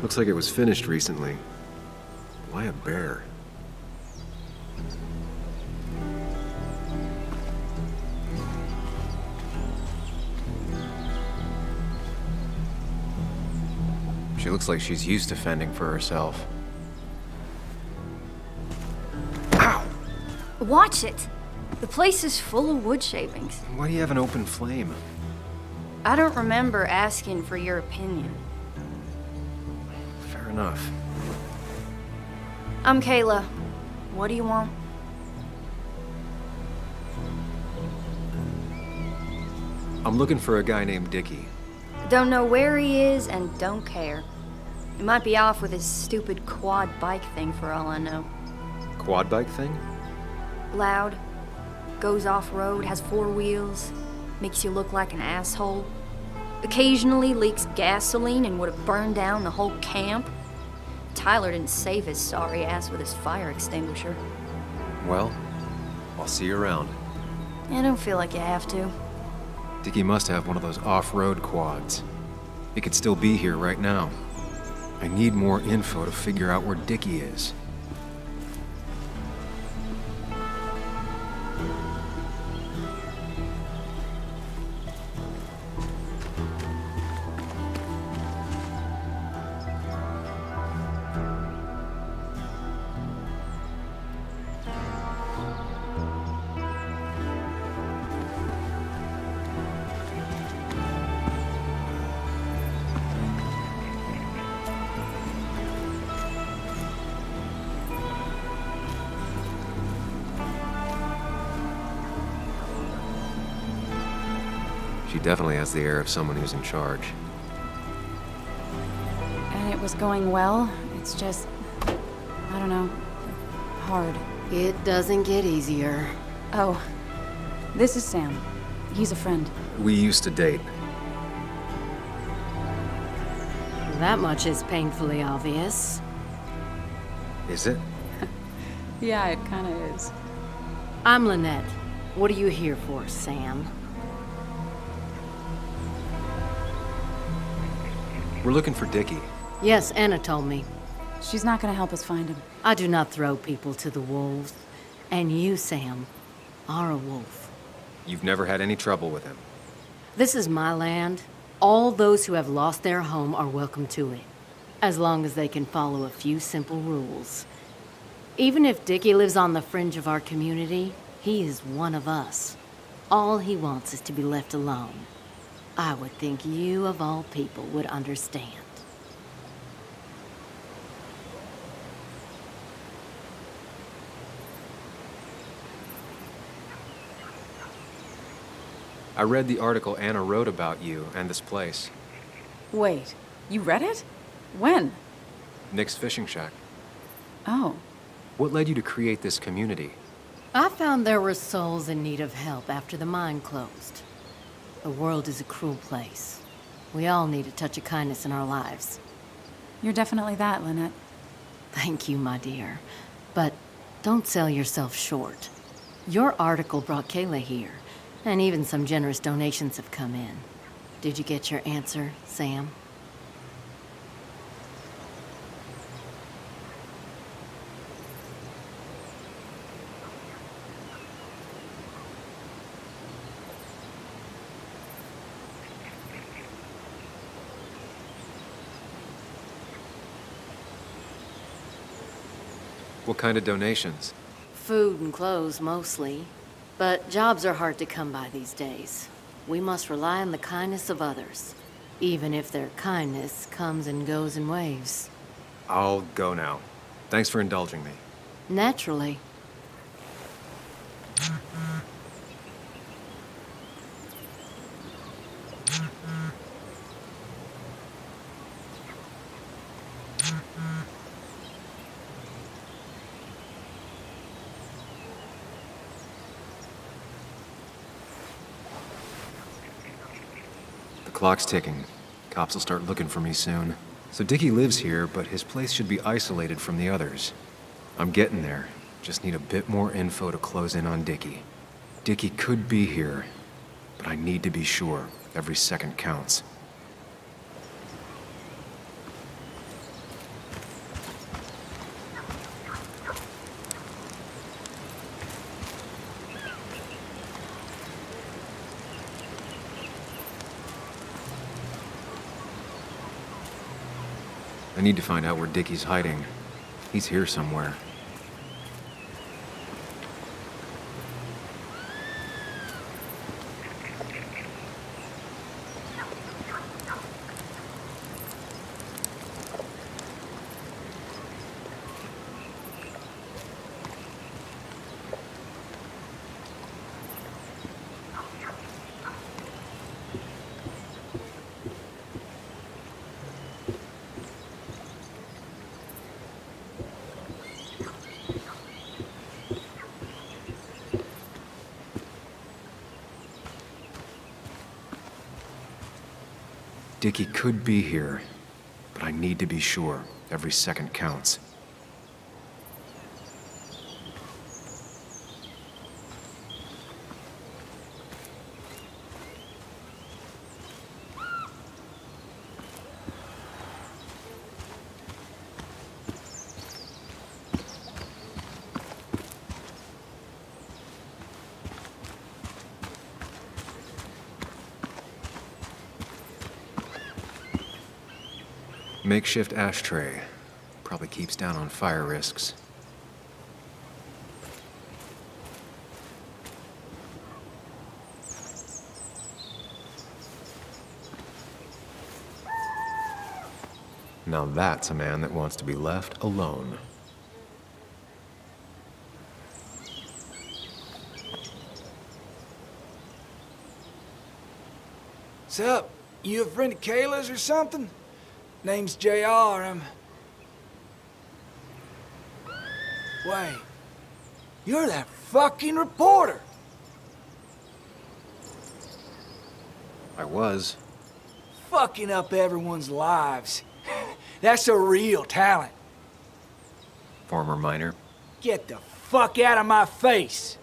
Looks like it was finished recently. Why a bear? She looks like she's used to fending for herself. Ow! Watch it! The place is full of wood shavings. Why do you have an open flame? I don't remember asking for your opinion. Fair enough. I'm Kayla. What do you want? I'm looking for a guy named Dickie. Don't know where he is and don't care. He might be off with his stupid quad bike thing for all I know. Quad bike thing? Loud, goes off-road, has 4 wheels, makes you look like an asshole. Occasionally leaks gasoline and would have burned down the whole camp. Tyler didn't save his sorry ass with his fire extinguisher. Well, I'll see you around. I don't feel like you have to. Dickie must have one of those off-road quads. He could still be here right now. I need more info to figure out where Dickie is. She definitely has the air of someone who's in charge. And it was going well. It's just, I don't know, hard. It doesn't get easier. Oh, this is Sam. He's a friend. We used to date. That much is painfully obvious. Is it? Yeah, it kind of is. I'm Lynette. What are you here for, Sam? We're looking for Dickie. Yes, Anna told me. She's not gonna help us find him. I do not throw people to the wolves. And you, Sam, are a wolf. You've never had any trouble with him. This is my land. All those who have lost their home are welcome to it, as long as they can follow a few simple rules. Even if Dickie lives on the fringe of our community, he is one of us. All he wants is to be left alone. I would think you, of all people, would understand. I read the article Anna wrote about you and this place. Wait, you read it? When? Nick's Fishing Shack. Oh. What led you to create this community? I found there were souls in need of help after the mine closed. The world is a cruel place. We all need a touch of kindness in our lives. You're definitely that, Lynette. Thank you, my dear. But don't sell yourself short. Your article brought Kayla here, and even some generous donations have come in. Did you get your answer, Sam? What kind of donations? Food and clothes, mostly. But jobs are hard to come by these days. We must rely on the kindness of others, even if their kindness comes and goes in waves. I'll go now. Thanks for indulging me. Naturally. The clock's ticking. Cops will start looking for me soon. So Dickie lives here, but his place should be isolated from the others. I'm getting there. Just need a bit more info to close in on Dickie. Dickie could be here, but I need to be sure. Every second counts. I need to find out where Dickie's hiding. He's here somewhere. Dickie could be here, but I need to be sure. Every second counts. Makeshift ashtray. Probably keeps down on fire risks. Now that's a man that wants to be left alone. Sup? You a friend of Kayla's or something? Name's JR. Wait. You're that fucking reporter! I was. Fucking up everyone's lives. That's a real talent. Former miner. Get the fuck out of my face!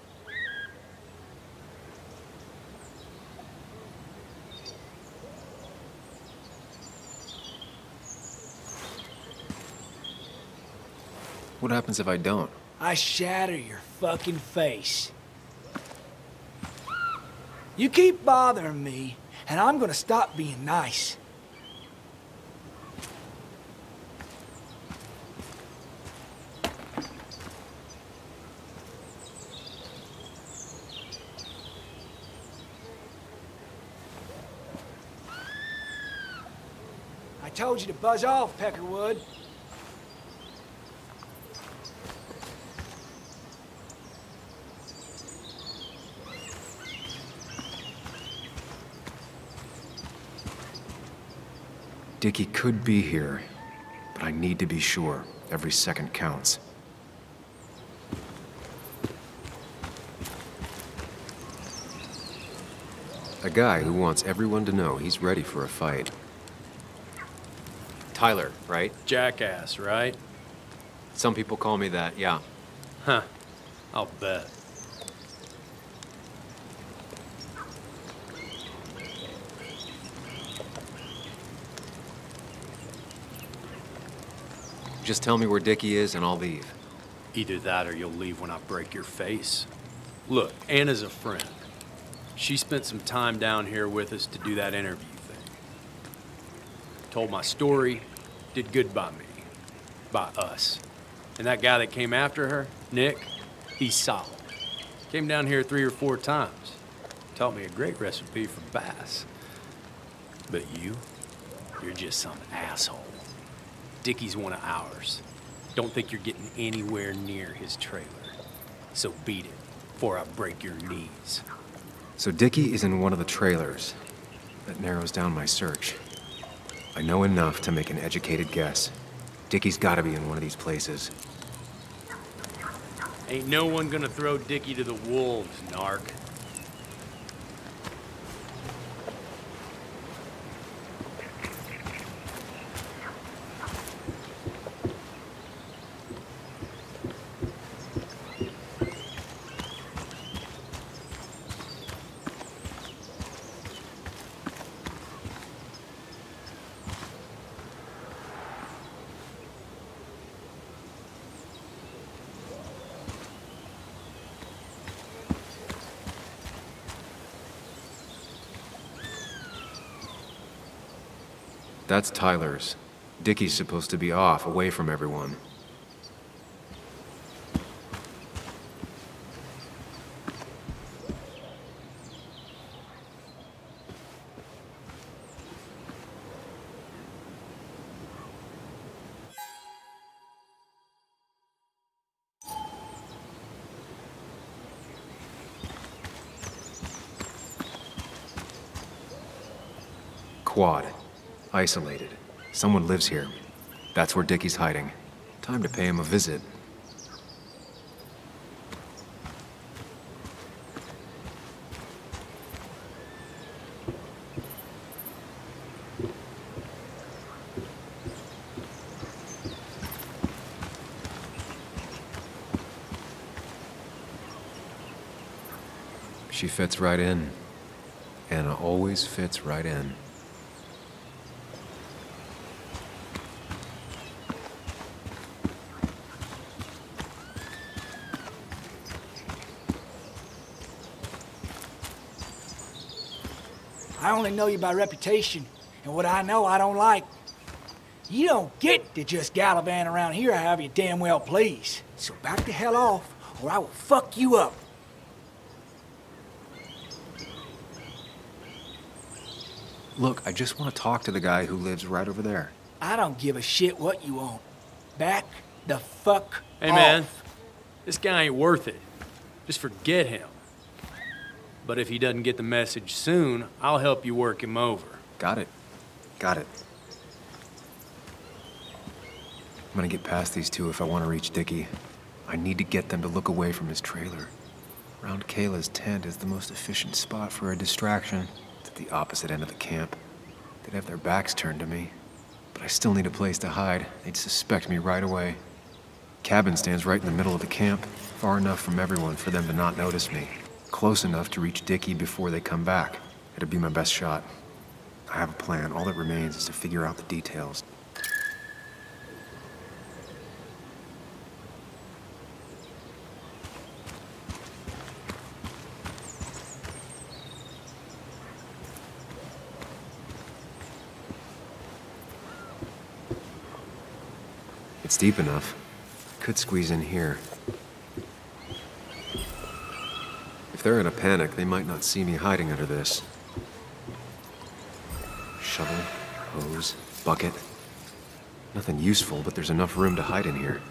What happens if I don't? I shatter your fucking face. You keep bothering me, and I'm gonna stop being nice. I told you to buzz off, Peckerwood. Dickie could be here, but I need to be sure. Every second counts. A guy who wants everyone to know he's ready for a fight. Tyler, right? Jackass, right? Some people call me that, yeah. Huh. I'll bet. Just tell me where Dickie is and I'll leave. Either that or you'll leave when I break your face. Look, Anna's a friend. She spent some time down here with us to do that interview thing. Told my story, did good by me. By us. And that guy that came after her, Nick, he's solid. Came down here 3 or 4 times. Taught me a great recipe for bass. But you're just some asshole. Dickie's one of ours. Don't think you're getting anywhere near his trailer. So beat it, before I break your knees. So Dickie is in one of the trailers. That narrows down my search. I know enough to make an educated guess. Dickie's gotta be in one of these places. Ain't no one gonna throw Dickie to the wolves, narc. That's Tyler's. Dickie's supposed to be off, away from everyone. Quad. Isolated. Someone lives here. That's where Dickie's hiding. Time to pay him a visit. She fits right in. Anna always fits right in. I only know you by reputation, and what I know I don't like. You don't get to just gallivant around here however you damn well please. So back the hell off, or I will fuck you up. Look, I just want to talk to the guy who lives right over there. I don't give a shit what you want. Back the fuck Hey, off. man. This guy ain't worth it. Just forget him. But if he doesn't get the message soon, I'll help you work him over. Got it. Got it. I'm gonna get past these two if I want to reach Dickie. I need to get them to look away from his trailer. Around Kayla's tent is the most efficient spot for a distraction. It's at the opposite end of the camp. They'd have their backs turned to me. But I still need a place to hide. They'd suspect me right away. Cabin stands right in the middle of the camp, far enough from everyone for them to not notice me. Close enough to reach Dickie before they come back. It'd be my best shot. I have a plan. All that remains is to figure out the details. It's deep enough. Could squeeze in here. If they're in a panic, they might not see me hiding under this. Shovel, hose, bucket. Nothing useful, but there's enough room to hide in here.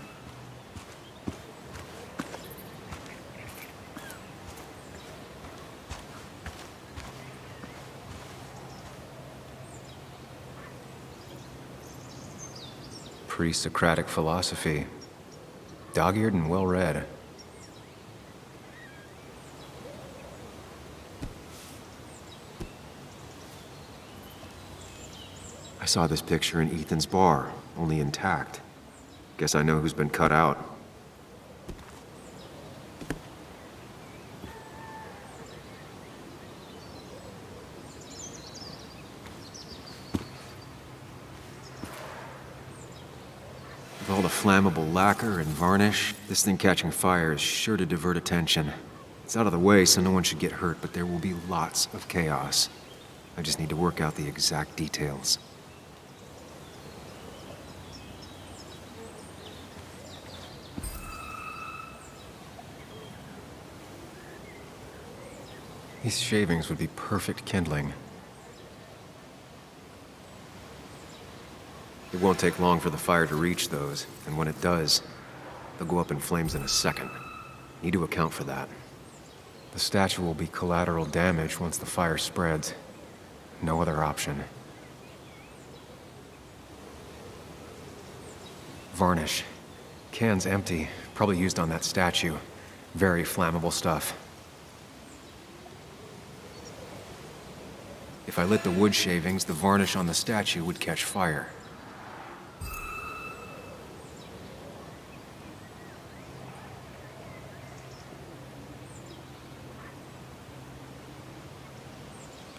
Pre-Socratic philosophy. Dog-eared and well-read. I saw this picture in Ethan's bar, only intact. Guess I know who's been cut out. With all the flammable lacquer and varnish, this thing catching fire is sure to divert attention. It's out of the way, so no one should get hurt, but there will be lots of chaos. I just need to work out the exact details. These shavings would be perfect kindling. It won't take long for the fire to reach those, and when it does, they'll go up in flames in a second. Need to account for that. The statue will be collateral damage once the fire spreads. No other option. Varnish. Can's empty, probably used on that statue. Very flammable stuff. If I lit the wood shavings, the varnish on the statue would catch fire.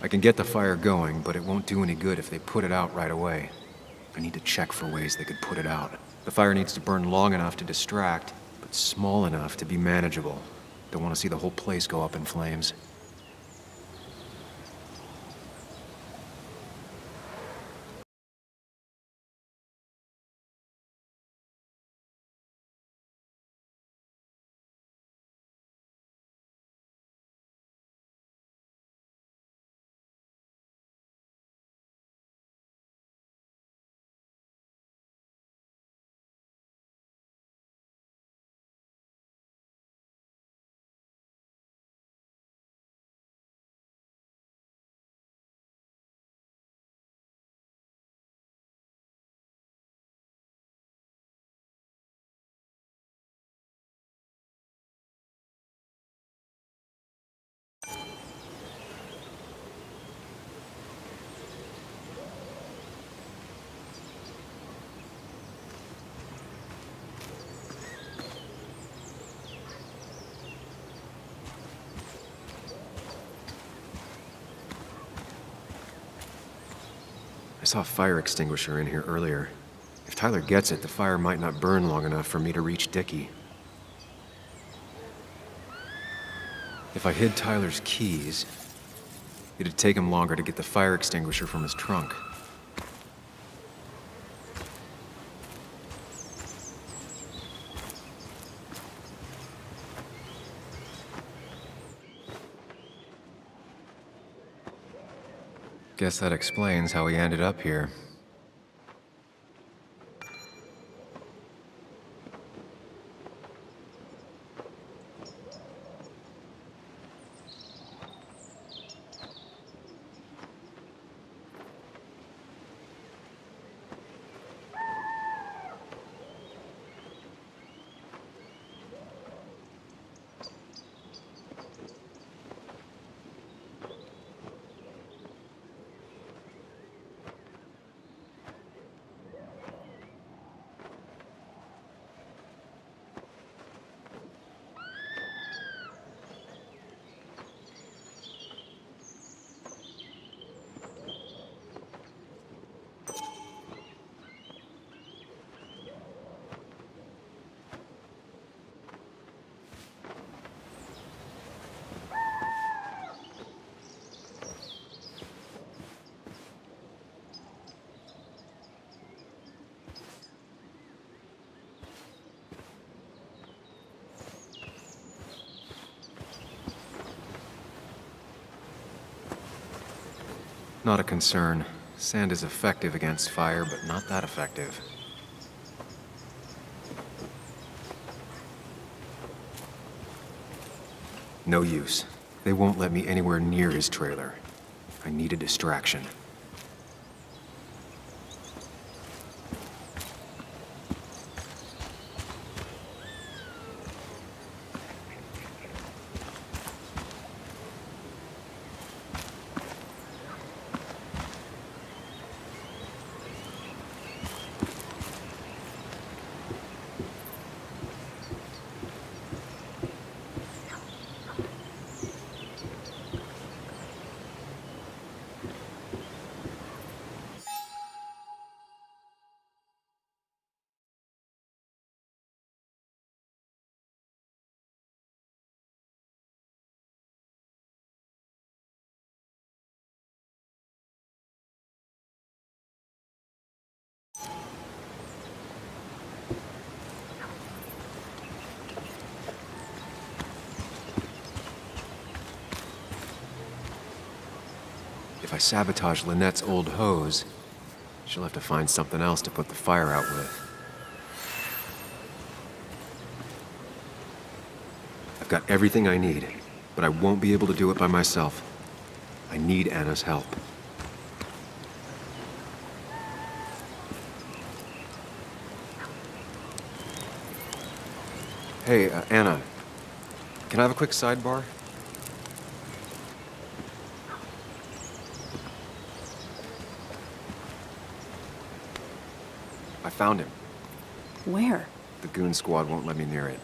I can get the fire going, but it won't do any good if they put it out right away. I need to check for ways they could put it out. The fire needs to burn long enough to distract, but small enough to be manageable. Don't want to see the whole place go up in flames. I saw a fire extinguisher in here earlier. If Tyler gets it, the fire might not burn long enough for me to reach Dickie. If I hid Tyler's keys, it'd take him longer to get the fire extinguisher from his trunk. Guess that explains how he ended up here. Not a concern. Sand is effective against fire, but not that effective. No use. They won't let me anywhere near his trailer. I need a distraction. If I sabotage Lynette's old hose, she'll have to find something else to put the fire out with. I've got everything I need, but I won't be able to do it by myself. I need Anna's help. Hey, Anna, can I have a quick sidebar? I found him. Where? The goon squad won't let me near it.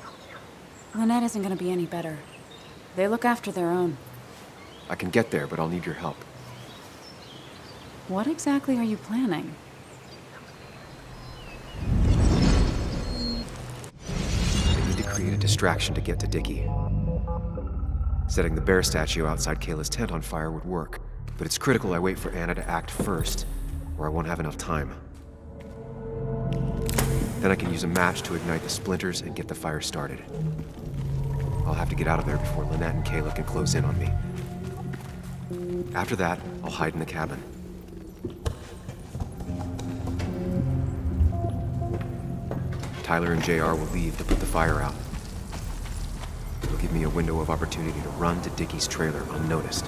Lynette isn't gonna be any better. They look after their own. I can get there, but I'll need your help. What exactly are you planning? I need to create a distraction to get to Dickie. Setting the bear statue outside Kayla's tent on fire would work, but it's critical I wait for Anna to act first, or I won't have enough time. Then I can use a match to ignite the splinters and get the fire started. I'll have to get out of there before Lynette and Kayla can close in on me. After that, I'll hide in the cabin. Tyler and JR will leave to put the fire out. It'll give me a window of opportunity to run to Dickie's trailer unnoticed.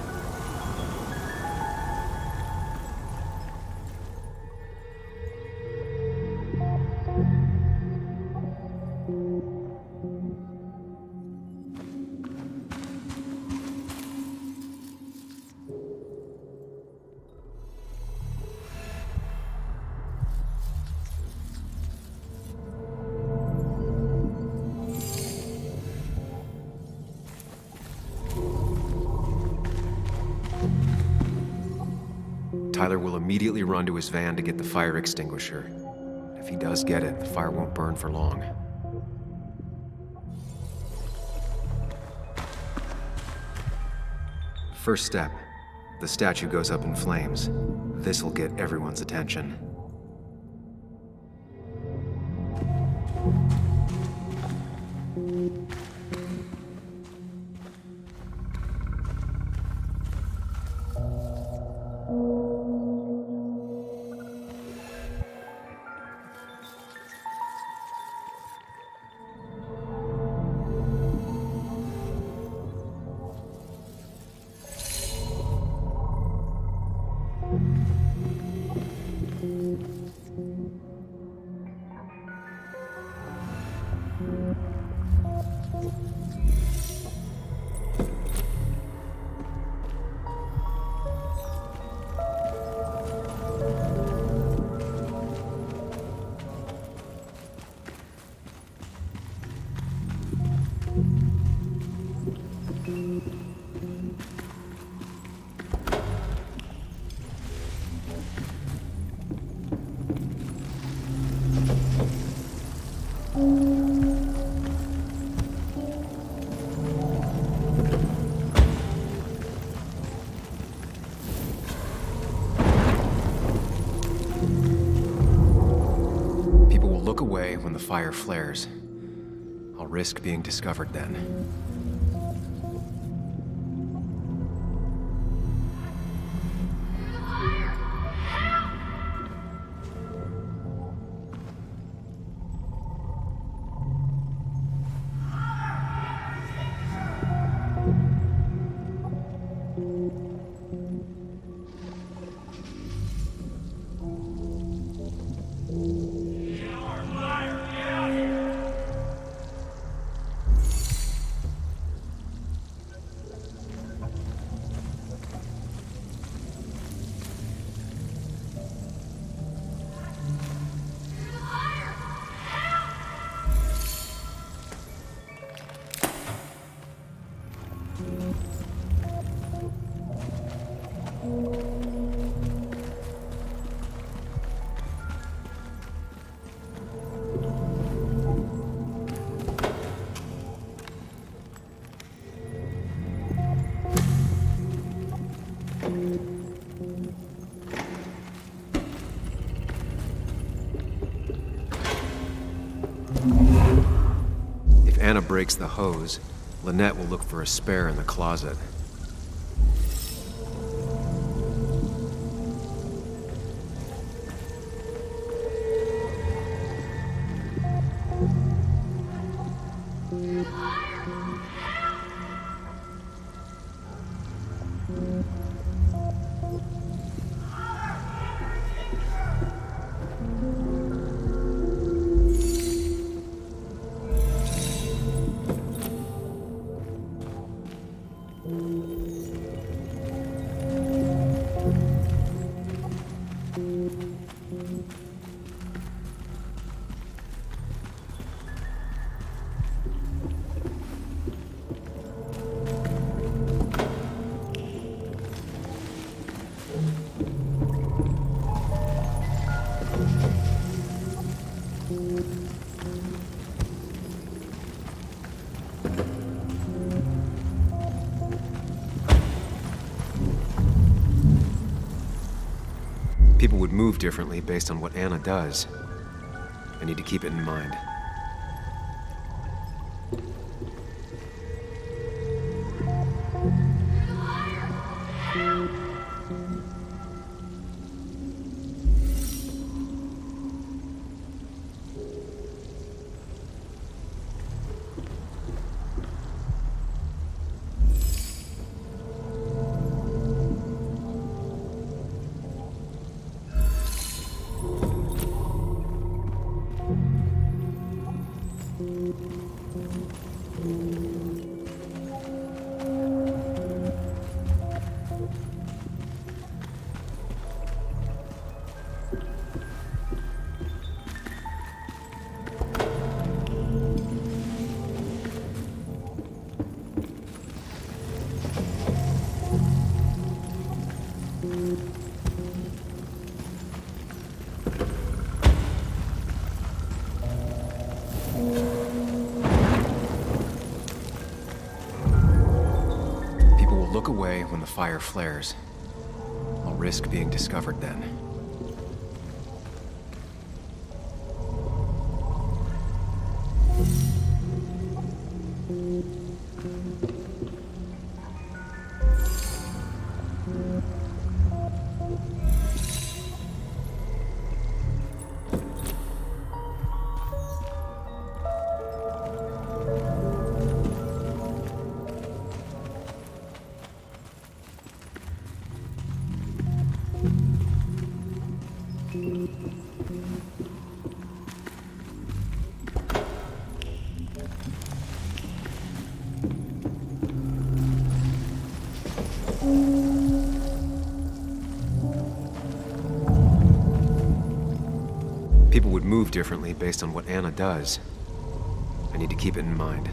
Tyler will immediately run to his van to get the fire extinguisher. If he does get it, the fire won't burn for long. First step. The statue goes up in flames. This'll get everyone's attention. Look away when the fire flares. I'll risk being discovered then. If Anna breaks the hose, Lynette will look for a spare in the closet. People would move differently based on what Anna does. I need to keep it in mind. look away when the fire flares. I'll risk being discovered then. People would move differently based on what Anna does. I need to keep it in mind.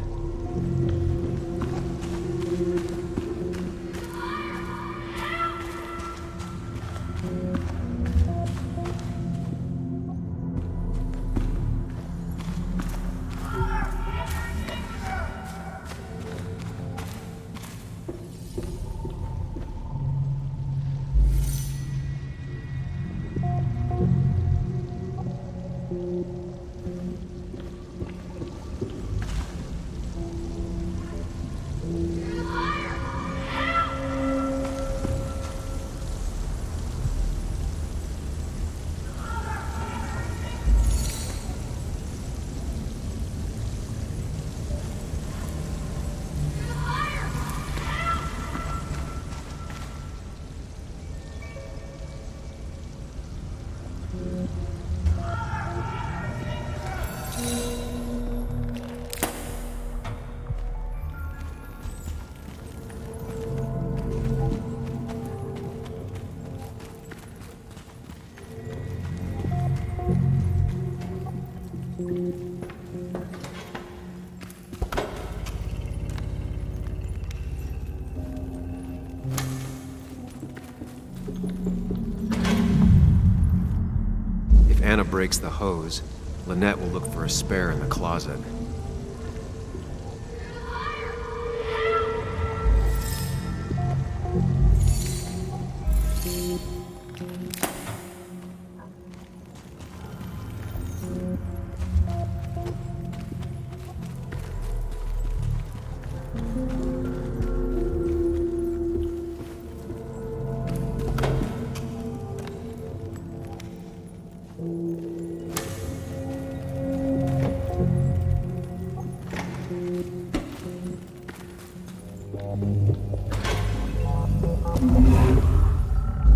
If Anna breaks the hose, Lynette will look for a spare in the closet.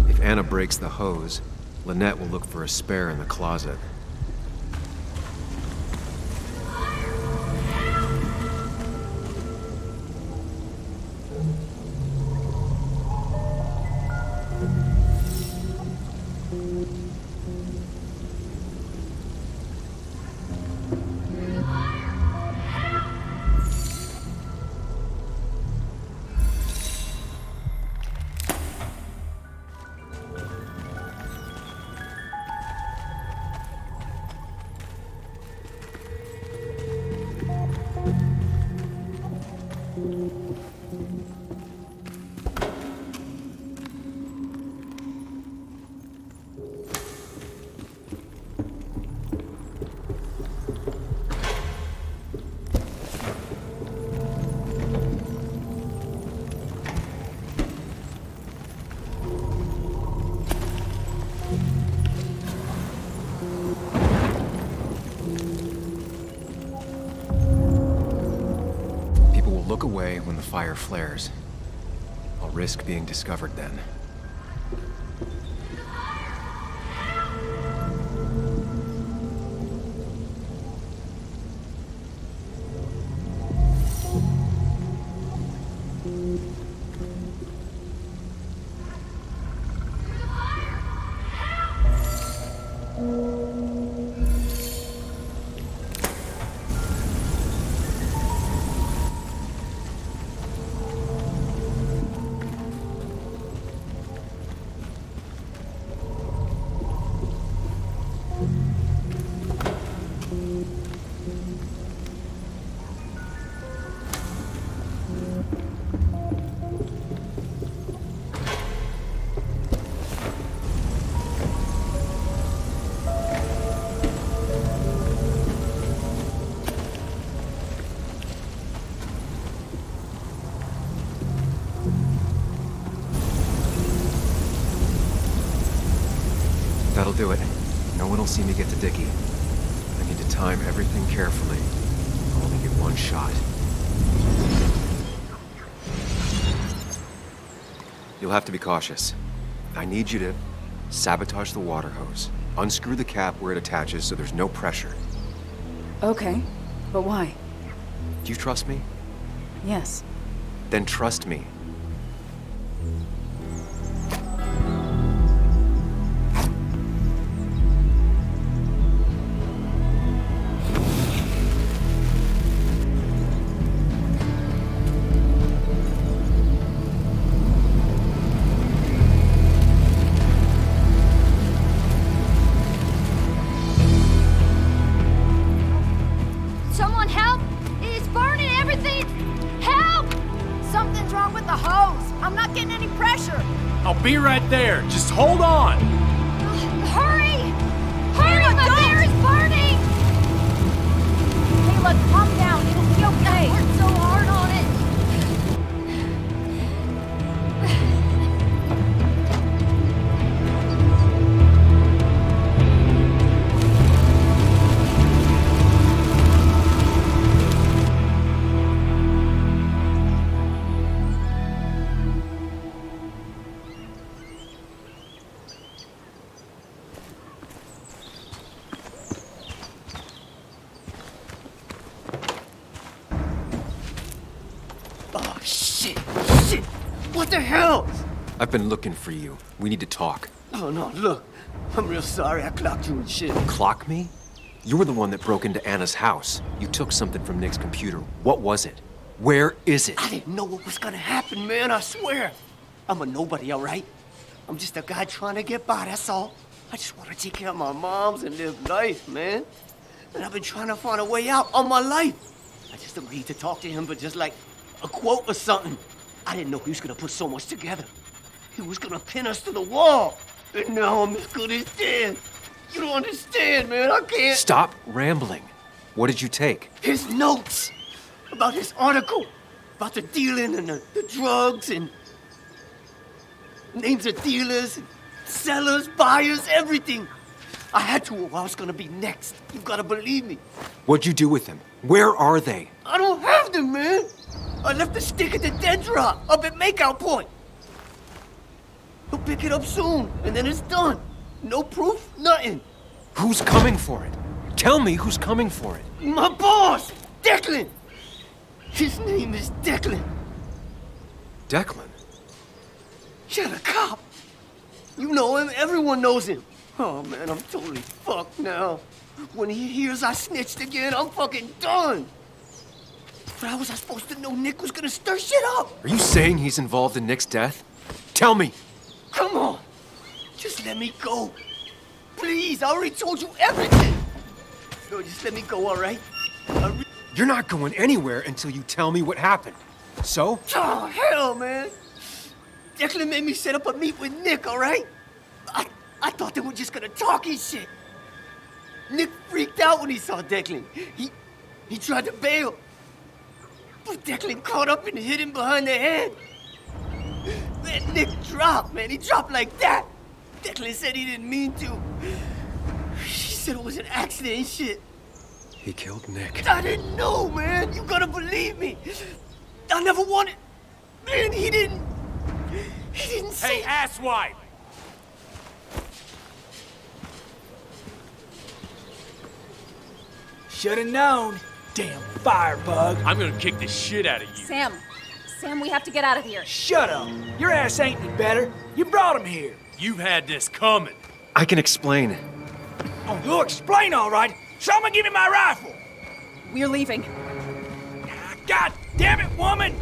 If Anna breaks the hose, Lynette will look for a spare in the closet. Look away when the fire flares. I'll risk being discovered then. do it. No one will see me get to Dickie. I need to time everything carefully. I'll only get one shot. You'll have to be cautious. I need you to sabotage the water hose. Unscrew the cap where it attaches so there's no pressure. Okay, but why? Do you trust me? Yes. Then trust me. Someone help! It's burning everything! Help! Something's wrong with the hose. I'm not getting any pressure. I'll be right there. Just hold on. Hurry! Hurry! My bear is burning! Kayla, calm down. It'll be okay. I worked so hard on it. Oh, shit! Shit! What the hell? I've been looking for you. We need to talk. Oh, no, look. I'm real sorry I clocked you and shit. Clock me? You were the one that broke into Anna's house. You took something from Nick's computer. What was it? Where is it? I didn't know what was gonna happen, man, I swear. I'm a nobody, all right? I'm just a guy trying to get by, that's all. I just want to take care of my moms and live life, man. And I've been trying to find a way out all my life. I just agreed to talk to him for just like a quote or something. I didn't know he was gonna put so much together. He was gonna pin us to the wall. And now I'm as good as dead. You don't understand, man. I can't. Stop rambling. What did you take? His notes about his article, about the dealing and the drugs and names of dealers, and sellers, buyers, everything. I had to or I was gonna be next. You gotta believe me. What'd you do with them? Where are they? I don't have them, man. I left the stick at the dead drop up at Makeout Point. He'll pick it up soon, and then it's done. No proof, nothing. Who's coming for it? Tell me who's coming for it. My boss, Declan. His name is Declan. Declan? You're the cop. You know him, everyone knows him. Oh man, I'm totally fucked now. When he hears I snitched again, I'm fucking done. But how was I supposed to know Nick was gonna stir shit up? Are you saying he's involved in Nick's death? Tell me! Come on, just let me go. Please, I already told you everything. No, just let me go, all right? You're not going anywhere until you tell me what happened. So? Oh, hell, man. Declan made me set up a meet with Nick, all right? I thought they were just gonna talk and shit. Nick freaked out when he saw Declan. He tried to bail. But Declan caught up and hit him behind the head. Man, Nick dropped, man. He dropped like that. Declan said he didn't mean to. He said it was an accident and shit. He killed Nick. I didn't know, man. You gotta believe me. I never wanted... Man, he didn't say... Hey, asswipe! Should've known. Damn firebug. I'm gonna kick the shit out of you. Sam, we have to get out of here. Shut up. Your ass ain't any better. You brought him here. You've had this coming. I can explain. Oh, you'll explain all right. Someone give me my rifle. We're leaving. God damn it, woman!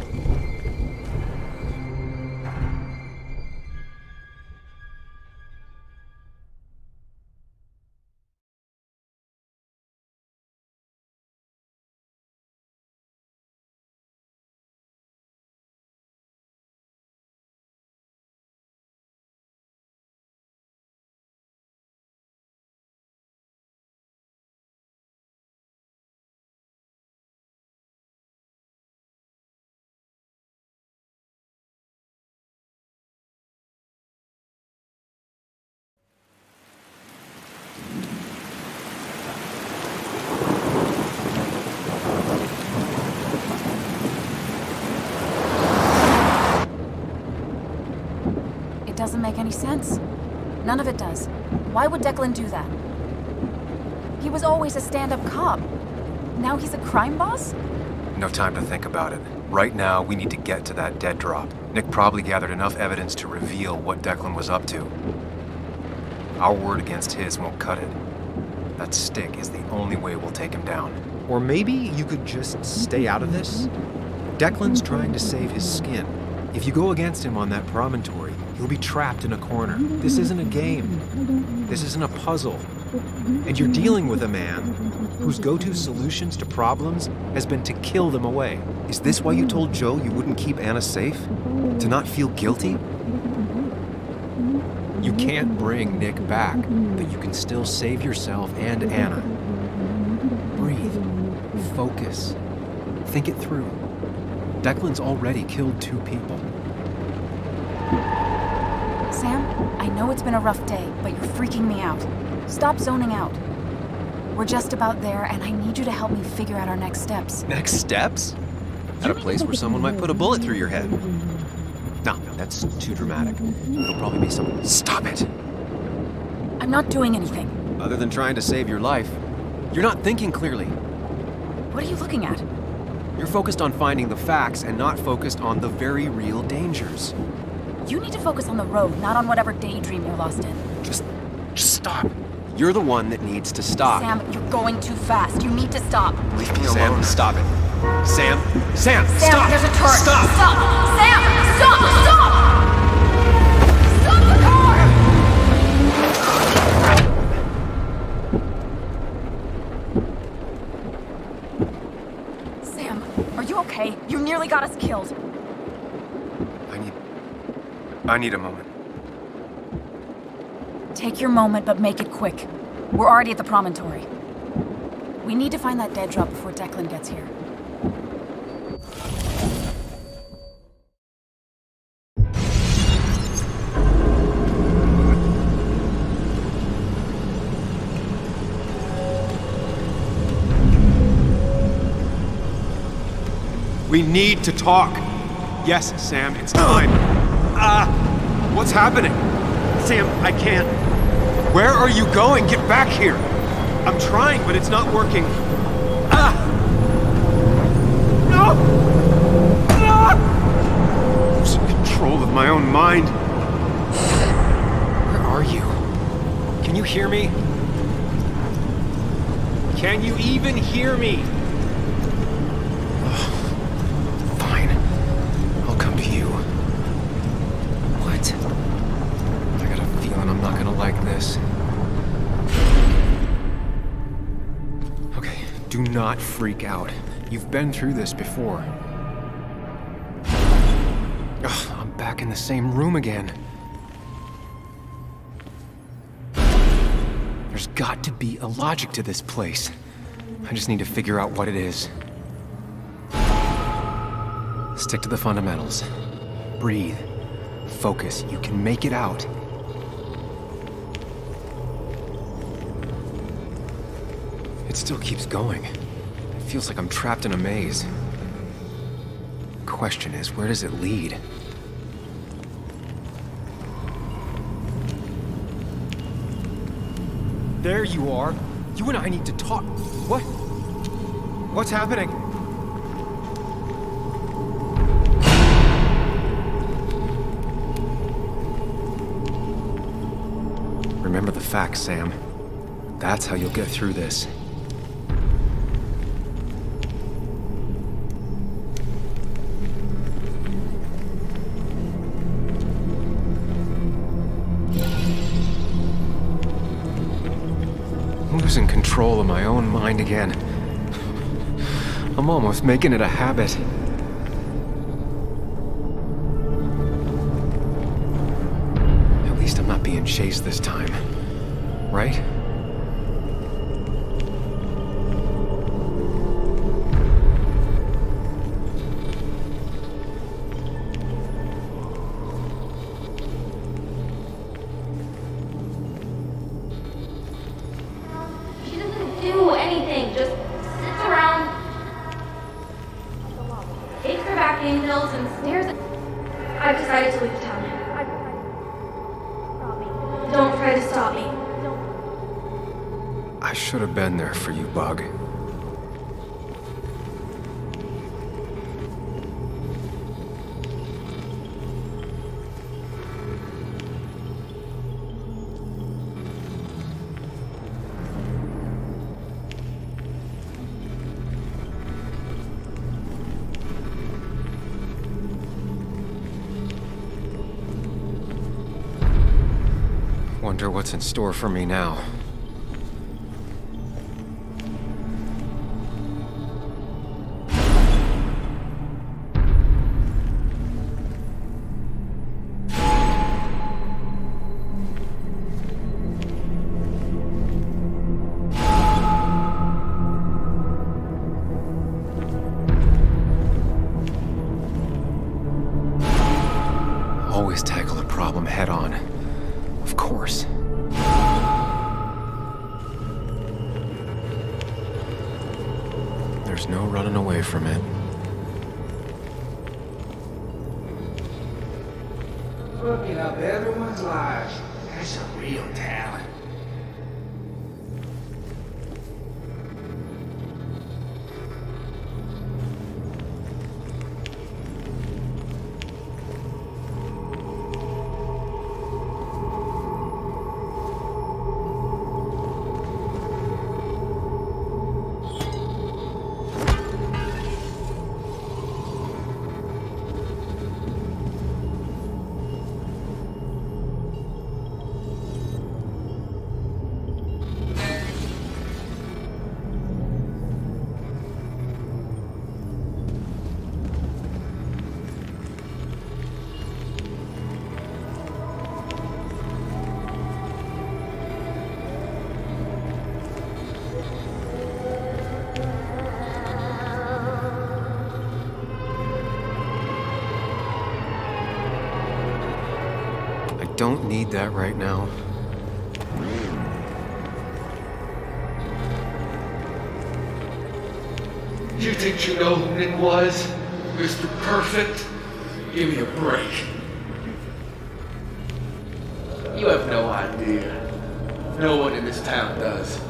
doesn't make any sense. None of it does. Why would Declan do that? He was always a stand-up cop. Now he's a crime boss? No time to think about it. Right now, we need to get to that dead drop. Nick probably gathered enough evidence to reveal what Declan was up to. Our word against his won't cut it. That stick is the only way we'll take him down. Or maybe you could just stay out of this? Declan's trying to save his skin. If you go against him on that promontory, he'll be trapped in a corner. This isn't a game. This isn't a puzzle. And you're dealing with a man whose go-to solutions to problems has been to kill them away. Is this why you told Joe you wouldn't keep Anna safe? To not feel guilty? You can't bring Nick back, but you can still save yourself and Anna. Breathe. Focus. Think it through. Declan's already killed 2 people. Sam, I know it's been a rough day, but you're freaking me out. Stop zoning out. We're just about there, and I need you to help me figure out our next steps. Next steps? At a place where someone might put a bullet through your head. No, that's too dramatic. It'll probably be some... Stop it! I'm not doing anything. Other than trying to save your life, you're not thinking clearly. What are you looking at? You're focused on finding the facts and not focused on the very real dangers. You need to focus on the road, not on whatever daydream you're lost in. Just stop. You're the one that needs to stop. Sam, you're going too fast. You need to stop. Leave me alone. Sam, stop it. Sam, Sam, stop. there's a turret. Stop. Stop. Sam, stop. Stop. Stop the car. Sam, are you okay? You nearly got us killed. I need a moment. Take your moment, but make it quick. We're already at the promontory. We need to find that dead drop before Declan gets here. We need to talk. Yes, Sam, it's time. What's happening? Sam, I can't. Where are you going? Get back here. I'm trying, but it's not working. No! Losing control of my own mind. Where are you? Can you hear me? Can you even hear me? Fine. I'll come to you. What? I got a feeling I'm not gonna like this. Okay, do not freak out. You've been through this before. Ugh, I'm back in the same room again. There's got to be a logic to this place. I just need to figure out what it is. Stick to the fundamentals. Breathe. Focus. You can make it out. It still keeps going. It feels like I'm trapped in a maze. Question is, where does it lead? There you are. You and I need to talk. What? What's happening? Remember the facts, Sam. That's how you'll get through this. Losing control of my own mind again. I'm almost making it a habit. At least I'm not being chased this time, right? She doesn't do anything, just sits around, takes her vacuum pills, and stares at... I've decided to leave town. should have been there for you, Bug. Wonder what's in store for me now. Always tackle a problem head on. Of course. There's no running away from it. Fucking up everyone's lives. That's a real talent. Don't need that right now. You think you know who Nick was? Mr. Perfect? Give me a break. You have no idea. No one in this town does.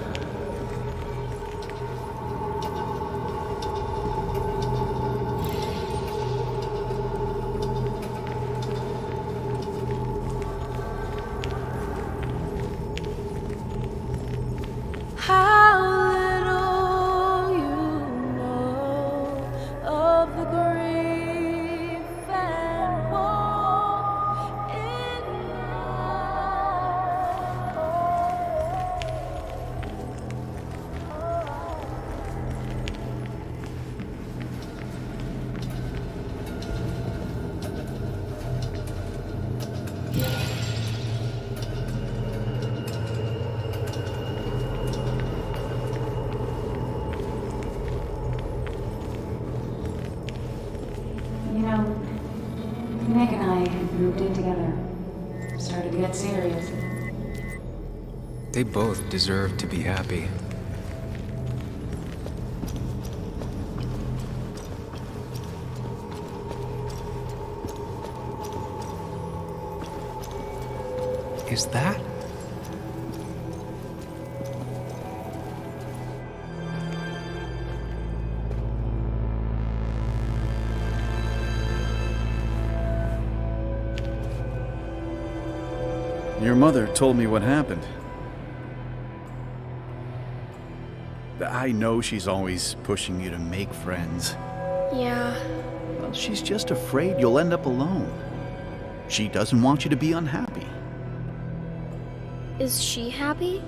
Nick and I had moved in together. Started to get serious. They both deserve to be happy. Is that? Your mother told me what happened. I know she's always pushing you to make friends. Yeah. Well, she's just afraid you'll end up alone. She doesn't want you to be unhappy. Is she happy?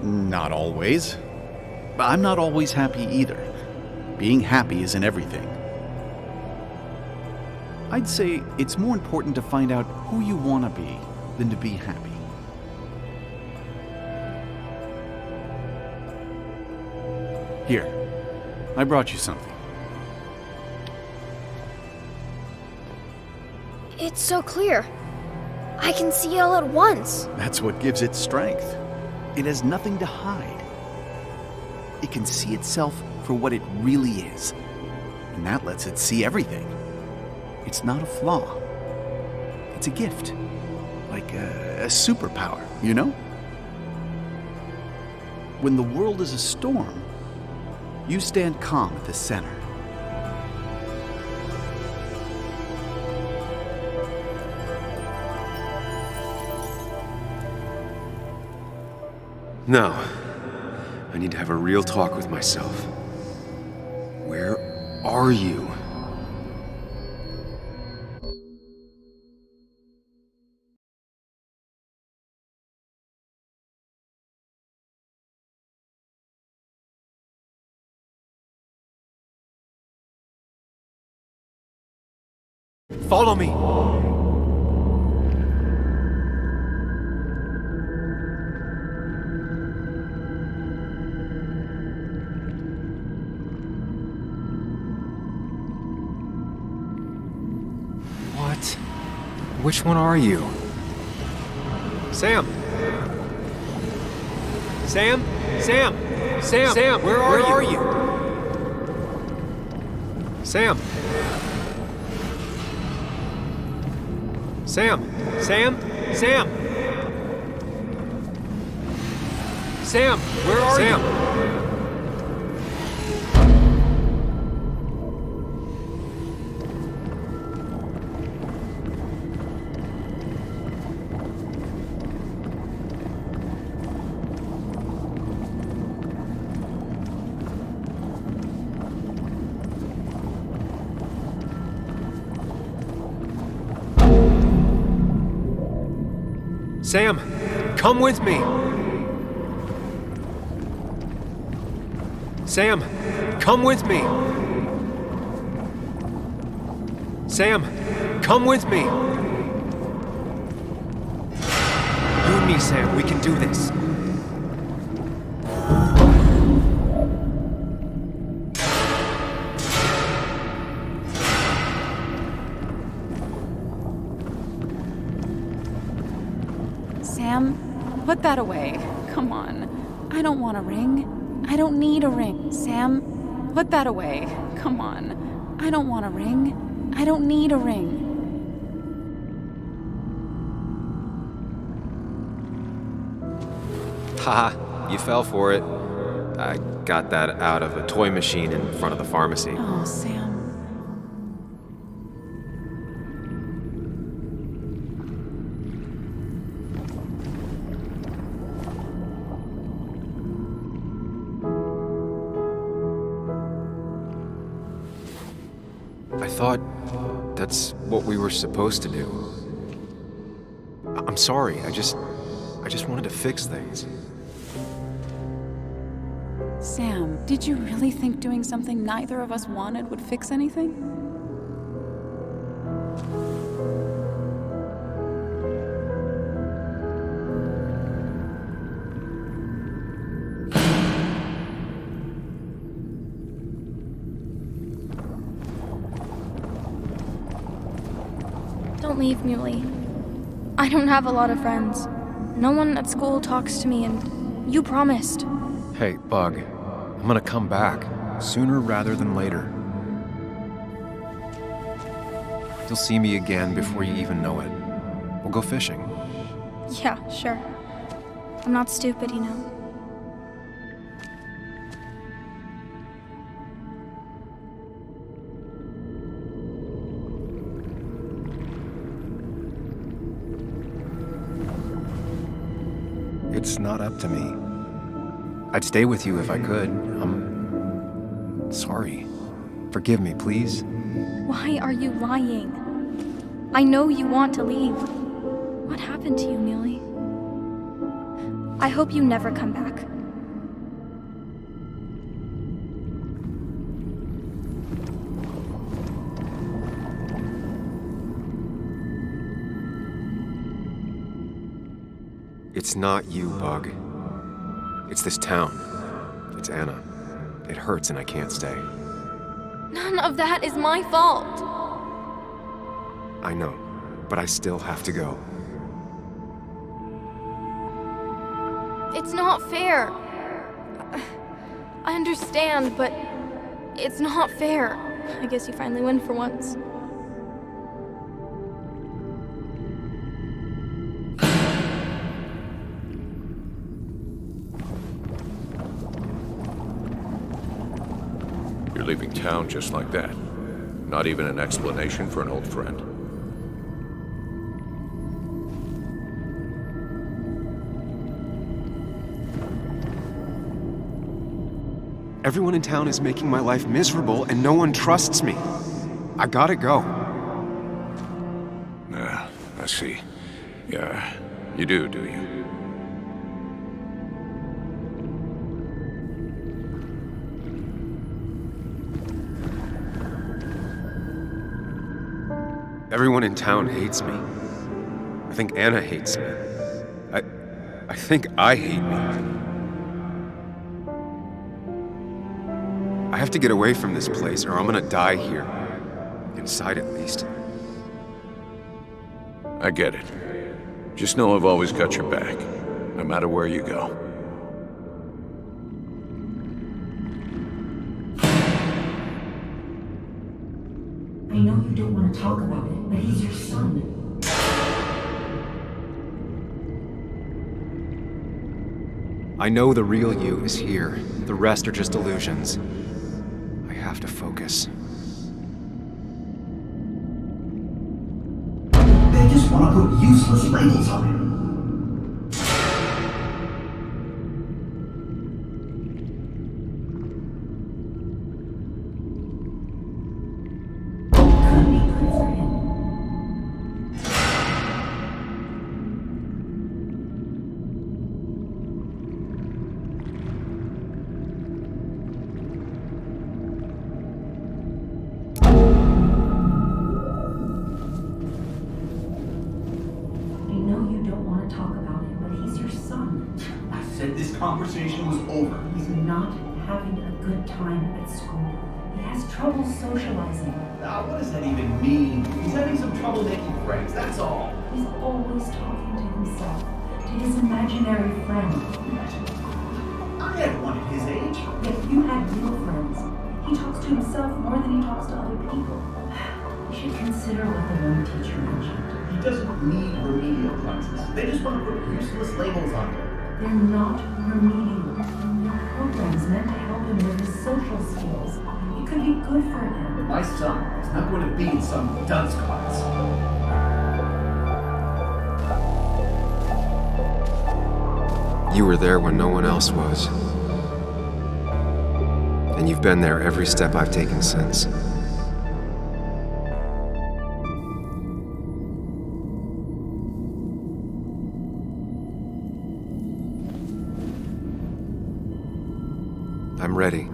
Not always. I'm not always happy either. Being happy isn't everything. I'd say it's more important to find out who you want to be than to be happy. Here, I brought you something. It's so clear. I can see it all at once. That's what gives it strength. It has nothing to hide. It can see itself for what it really is. And that lets it see everything. It's not a flaw. It's a gift. Like a superpower, you know? when the world is a storm, you stand calm at the center. No. I need to have a real talk with myself. Where are you? Follow me! What? Which one are you? Sam! Sam? Sam! Sam! Sam, where are you? Sam! Sam! Sam! Sam! Sam! Where are you? Sam, come with me! Sam, come with me! Sam, come with me! You and me, Sam, we can do this. Sam, put that away. Come on. I don't want a ring. I don't need a ring. Sam, put that away. Come on. I don't want a ring. I don't need a ring. Haha, you fell for it. I got that out of a toy machine in front of the pharmacy. Oh, Sam. I thought that's what we were supposed to do. I'm sorry, I just wanted to fix things. Sam, did you really think doing something neither of us wanted would fix anything? Don't leave, Muley. I don't have a lot of friends. No one at school talks to me, and you promised. Hey, Bug, I'm gonna come back, sooner rather than later. You'll see me again before you even know it. We'll go fishing. Yeah, sure. I'm not stupid, you know. It's not up to me. I'd stay with you if I could. I'm sorry. Forgive me, please. Why are you lying? I know you want to leave. What happened to you, Muley? I hope you never come back. It's not you, Bug. It's this town. It's Anna. It hurts and I can't stay. None of that is my fault. I know, but I still have to go. It's not fair. I understand, but it's not fair. I guess you finally win for once. You're leaving town just like that. Not even an explanation for an old friend. Everyone in town is making my life miserable, and no one trusts me. I gotta go. I see. Yeah, you do you? Everyone in town hates me. I think Anna hates me. I think I hate me. I have to get away from this place, or I'm gonna die here. Inside, at least. I get it. Just know I've always got your back, no matter where you go. I know you don't want to talk about it, but he's your son. I know the real you is here. The rest are just illusions. I have to focus. They just want to put useless labels on him. Could be good for him. I know you don't want to talk about it, but he's your son. I said this conversation was over. He's not having a good time at school. He has trouble socializing. Now, what does that even mean? He's having some trouble making friends, that's all. He's always talking to himself, to his imaginary friend. I had one at his age. If you had real friends, he talks to himself more than he talks to other people. You should consider what the one teacher mentioned. He doesn't need remedial classes. They just want to put useless labels on him. They're not remedial. They're programs meant to help him with his social skills. It could be good for him. But my son is not going to be in some dunce class. You were there when no one else was. And you've been there every step I've taken since. I'm ready.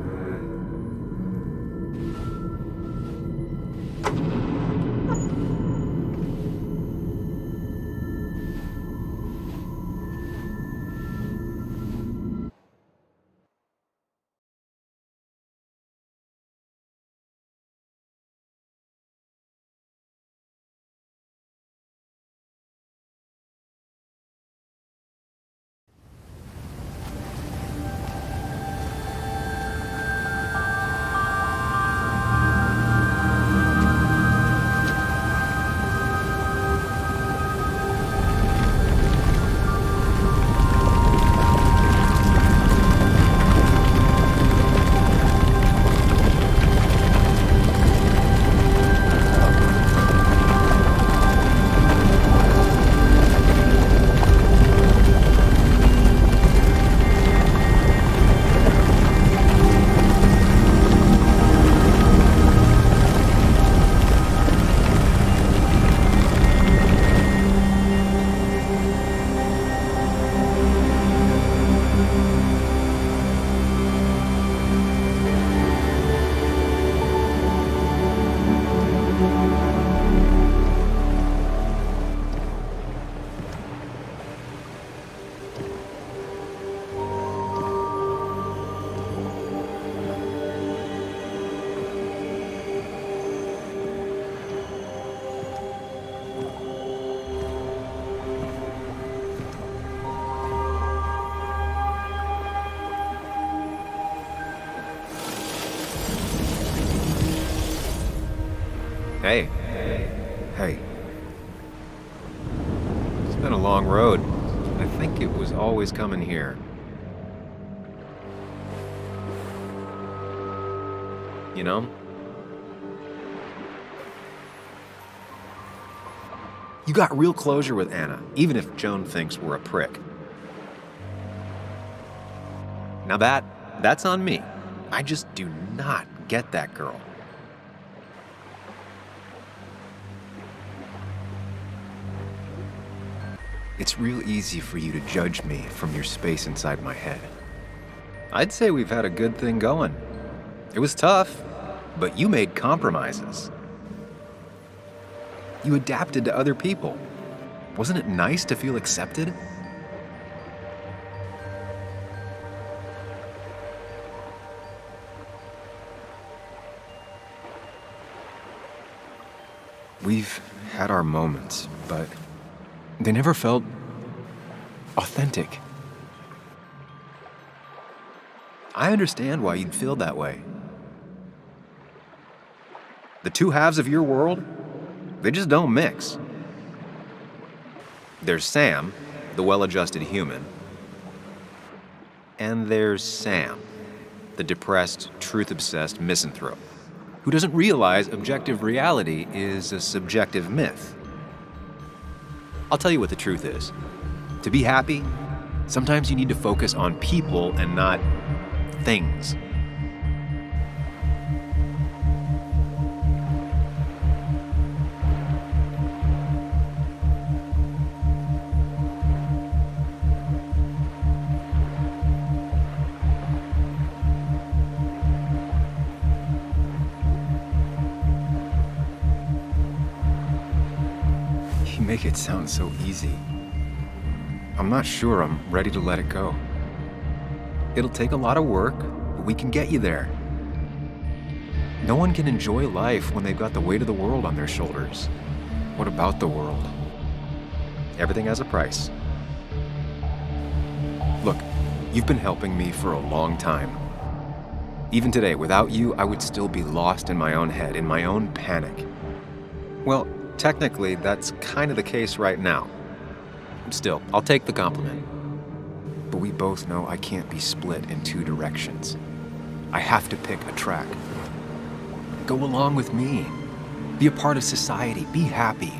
Hey. Hey. It's been a long road. I think it was always coming here. you know? You got real closure with Anna, even if Joan thinks we're a prick. Now that's on me. I just do not get that girl. It's real easy for you to judge me from your space inside my head. I'd say we've had a good thing going. It was tough, but you made compromises. You adapted to other people. Wasn't it nice to feel accepted? We've had our moments, but they never felt authentic. I understand why you'd feel that way. The two halves of your world, they just don't mix. There's Sam, the well-adjusted human, and there's Sam, the depressed, truth-obsessed misanthrope, who doesn't realize objective reality is a subjective myth. I'll tell you what the truth is. To be happy, sometimes you need to focus on people and not things. You make it sound so easy. I'm not sure I'm ready to let it go. It'll take a lot of work, but we can get you there. No one can enjoy life when they've got the weight of the world on their shoulders. What about the world? Everything has a price. Look, you've been helping me for a long time. Even today, without you, I would still be lost in my own head, in my own panic. Well, technically, that's kind of the case right now. Still, I'll take the compliment. But we both know I can't be split in two directions. I have to pick a track. Go along with me. Be a part of society. Be happy.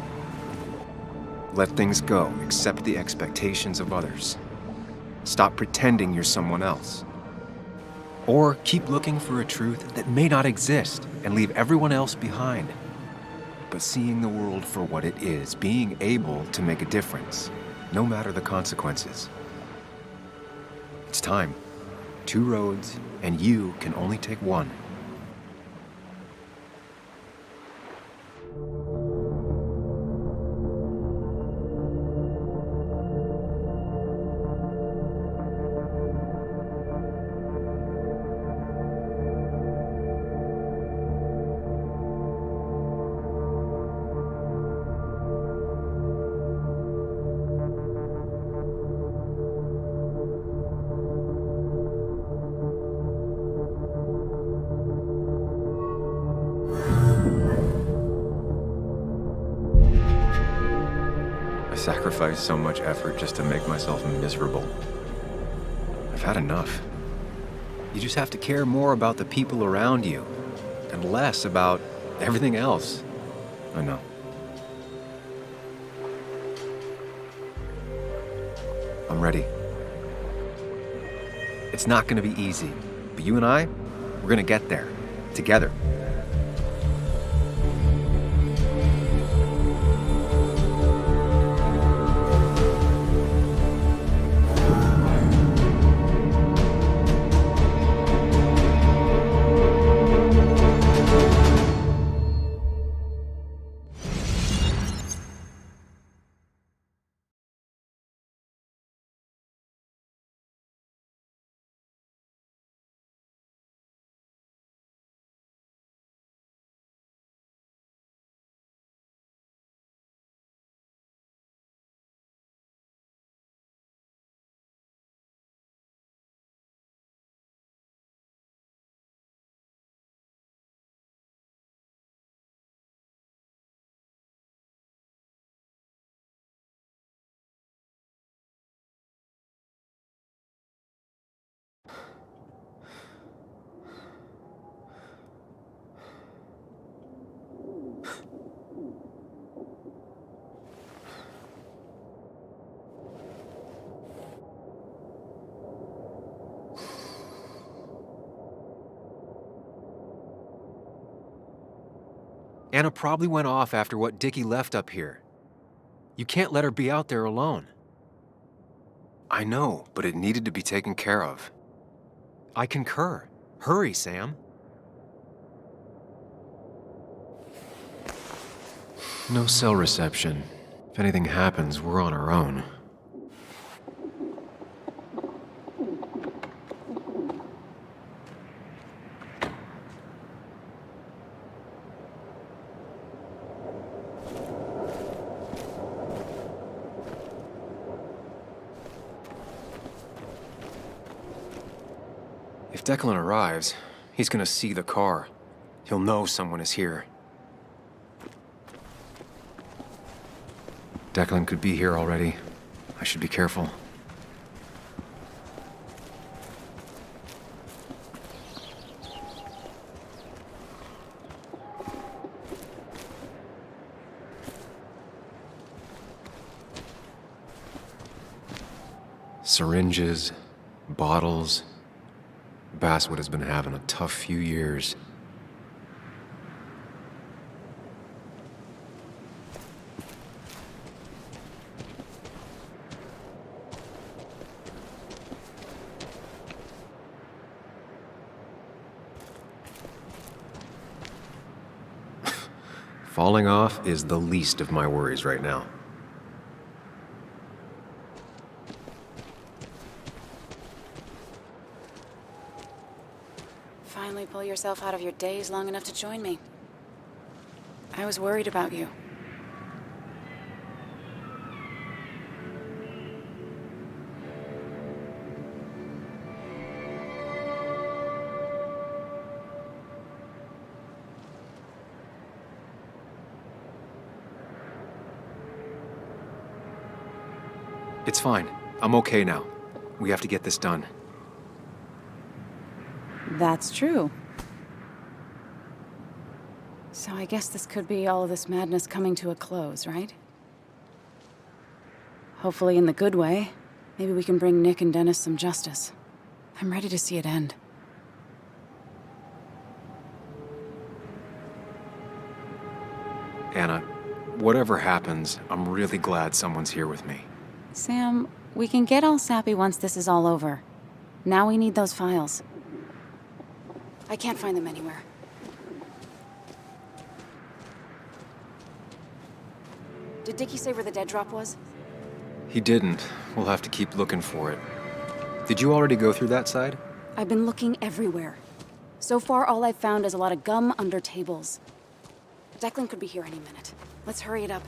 Let things go. Accept the expectations of others. Stop pretending you're someone else. Or keep looking for a truth that may not exist and leave everyone else behind. But seeing the world for what it is, being able to make a difference, no matter the consequences. It's time. Two roads, and you can only take one. I sacrificed so much effort just to make myself miserable. I've had enough. You just have to care more about the people around you and less about everything else. I know. I'm ready. It's not gonna be easy, but you and I, we're gonna get there, together. Anna probably went off after what Dickie left up here. You can't let her be out there alone. I know, but it needed to be taken care of. I concur. Hurry, Sam. No cell reception. If anything happens, we're on our own. If Declan arrives, he's gonna see the car. He'll know someone is here. Declan could be here already. I should be careful. Syringes, bottles. Basswood has been having a tough few years. Falling off is the least of my worries right now. Finally pull yourself out of your daze long enough to join me. I was worried about you. It's fine. I'm okay now. We have to get this done. That's true. So I guess this could be all of this madness coming to a close, right? Hopefully in the good way. Maybe we can bring Nick and Dennis some justice. I'm ready to see it end. Anna, whatever happens, I'm really glad someone's here with me. Sam, we can get all sappy once this is all over. Now we need those files. I can't find them anywhere. Did Dickie say where the dead drop was? He didn't. We'll have to keep looking for it. Did you already go through that side? I've been looking everywhere. So far, all I've found is a lot of gum under tables. Declan could be here any minute. Let's hurry it up.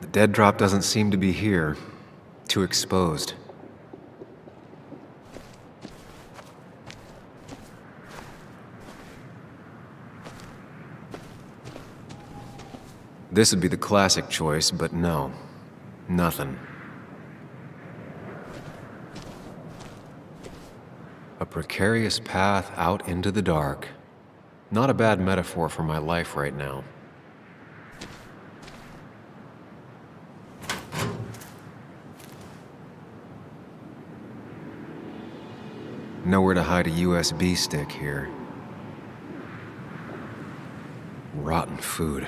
The dead drop doesn't seem to be here. Too exposed. This would be the classic choice, but no. Nothing. A precarious path out into the dark. Not a bad metaphor for my life right now. Nowhere to hide a USB stick here. Rotten food.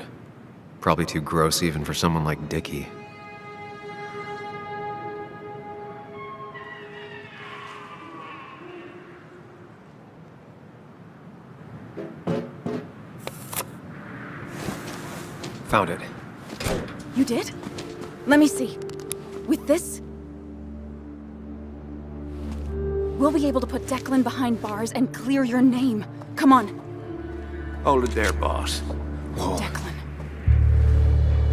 Probably too gross even for someone like Dickie. Found it. You did? Let me see. With this, we'll be able to put Declan behind bars and clear your name. Come on. Hold it there, boss. Whoa. Declan.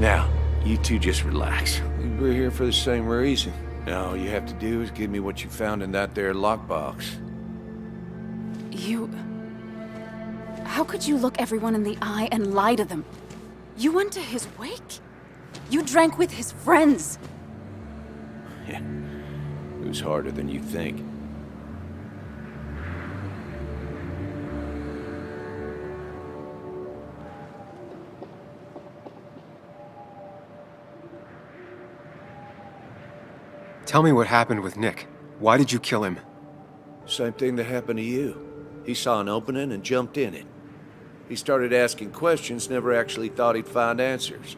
Now, you two just relax. We're here for the same reason. All you have to do is give me what you found in that there lockbox. You... How could you look everyone in the eye and lie to them? You went to his wake? You drank with his friends. Yeah, it was harder than you think. Tell me what happened with Nick. Why did you kill him? Same thing that happened to you. He saw an opening and jumped in it. He started asking questions, never actually thought he'd find answers.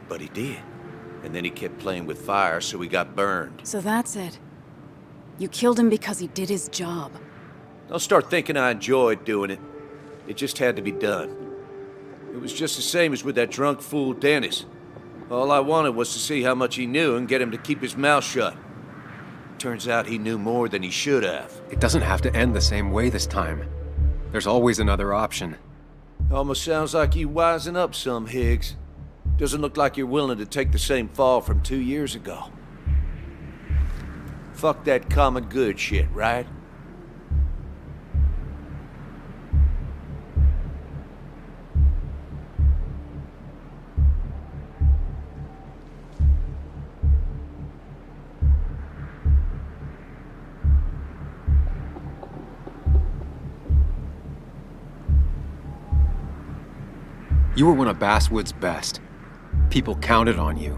But he did. And then he kept playing with fire, so he got burned. So that's it. You killed him because he did his job. Don't start thinking I enjoyed doing it. It just had to be done. It was just the same as with that drunk fool Dennis. All I wanted was to see how much he knew and get him to keep his mouth shut. Turns out he knew more than he should have. It doesn't have to end the same way this time. There's always another option. Almost sounds like you wising up some, Higgs. Doesn't look like you're willing to take the same fall from 2 years ago. Fuck that common good shit, right? You were one of Basswood's best. People counted on you.